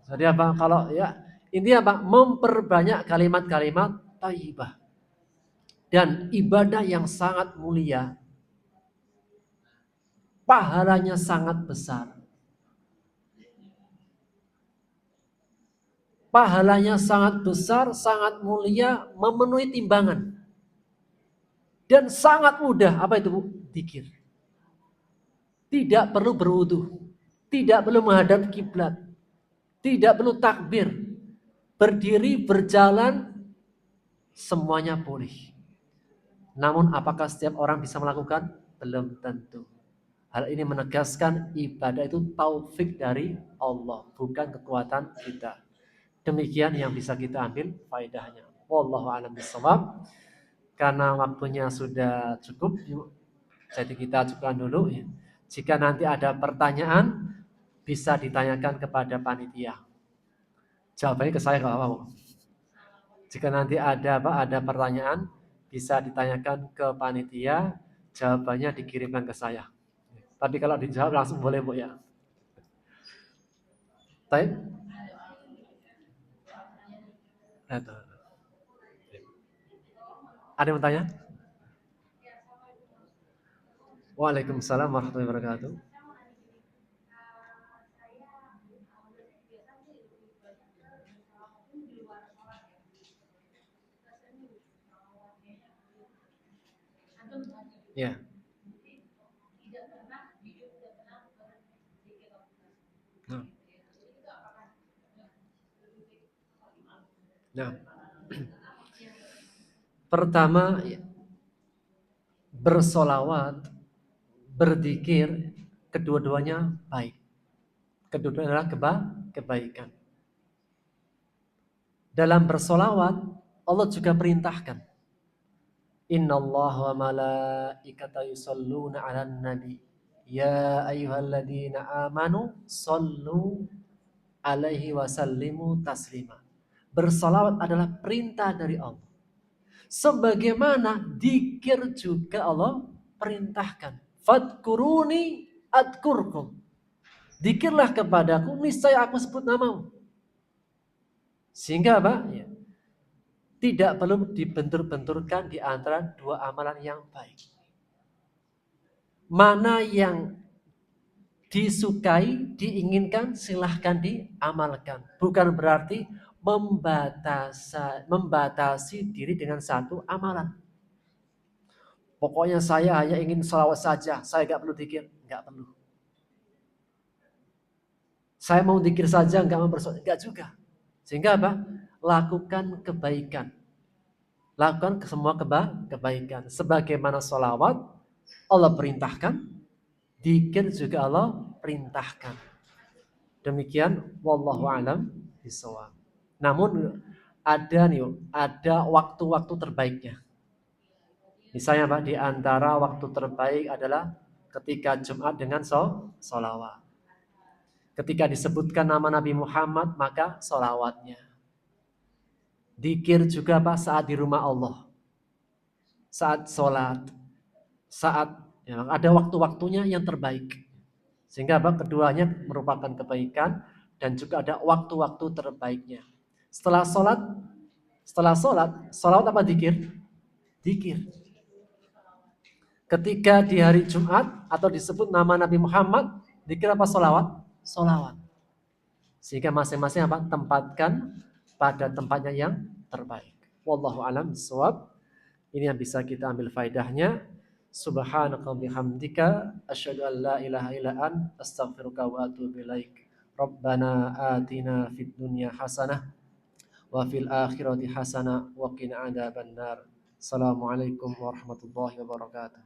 Jadi apa? Kalau ya intinya apa? Memperbanyak kalimat-kalimat thayyibah. Dan ibadah yang sangat mulia, pahalanya sangat besar. Pahalanya sangat besar, sangat mulia, memenuhi timbangan. Dan sangat mudah, apa itu Bu? Dzikir. Tidak perlu berwudu, tidak perlu menghadap kiblat, tidak perlu takbir. Berdiri, berjalan, semuanya boleh. Namun apakah setiap orang bisa melakukan? Belum tentu. Hal ini menegaskan ibadah itu taufik dari Allah, bukan kekuatan kita. Demikian yang bisa kita ambil faedahnya. Wallahu a'lam bishawab. Karena waktunya sudah cukup, jadi kita cukupkan dulu. Jika nanti ada pertanyaan, bisa ditanyakan kepada panitia. Jawabannya ke saya kalau apa-apa. Jika nanti ada pertanyaan, bisa ditanyakan ke panitia, jawabannya dikirimkan ke saya. Tapi kalau dijawab langsung boleh Bu ya. Baik. Ada yang bertanya? Waalaikumsalam warahmatullahi wabarakatuh. Ya. Nah. Pertama, bersolawat, berzikir, kedua-duanya baik. Kedua-duanya adalah kebaikan. Dalam bersolawat, Allah juga perintahkan. Innallaha wa malaikatahu yusholluna 'alan nabi. Ya ayyuhalladzina amanu shollu alaihi wasallimu taslima. Bersolawat adalah perintah dari Allah. Sebagaimana dzikir juga Allah perintahkan. Fadkuruni adkurkum. Dzikirlah kepadaku, niscaya aku sebut namamu. Sehingga apa? Ya, tidak perlu dibentur-benturkan di antara dua amalan yang baik. Mana yang disukai, diinginkan, silahkan diamalkan. Bukan berarti membatasi diri dengan satu amalan. Pokoknya saya hanya ingin sholawat saja, saya nggak perlu zikir, nggak perlu. Saya mau zikir saja, nggak mau bersolawat, nggak juga. Sehingga apa? Lakukan kebaikan. Lakukan semua kebaikan. Sebagaimana sholawat Allah perintahkan, zikir juga Allah perintahkan. Demikian, wallahu alam bishawab. Namun ada waktu-waktu terbaiknya. Misalnya Pak, di antara waktu terbaik adalah ketika Jumat dengan sholawat. Ketika disebutkan nama Nabi Muhammad, maka sholawatnya. Dikir juga Pak saat di rumah Allah. Saat sholat. Saat ada waktu-waktunya yang terbaik. Sehingga Pak, keduanya merupakan kebaikan dan juga ada waktu-waktu terbaiknya. Setelah sholat apa dikir? Dikir. Ketika di hari Jumat atau disebut nama Nabi Muhammad, dikir apa sholawat? Sholawat. Sehingga masing-masing apa? Tempatkan pada tempatnya yang terbaik. Wallahu alam bishawab. Ini yang bisa kita ambil faedahnya. Subhanaka bihamdika asyhadu an la ilaha illa ant astaghfiruka wa atubu ilaik. Rabbana atina fid dunya hasanah wa fil akhirati hasanah wa qina adzabannar. Assalamualaikum warahmatullahi wabarakatuh.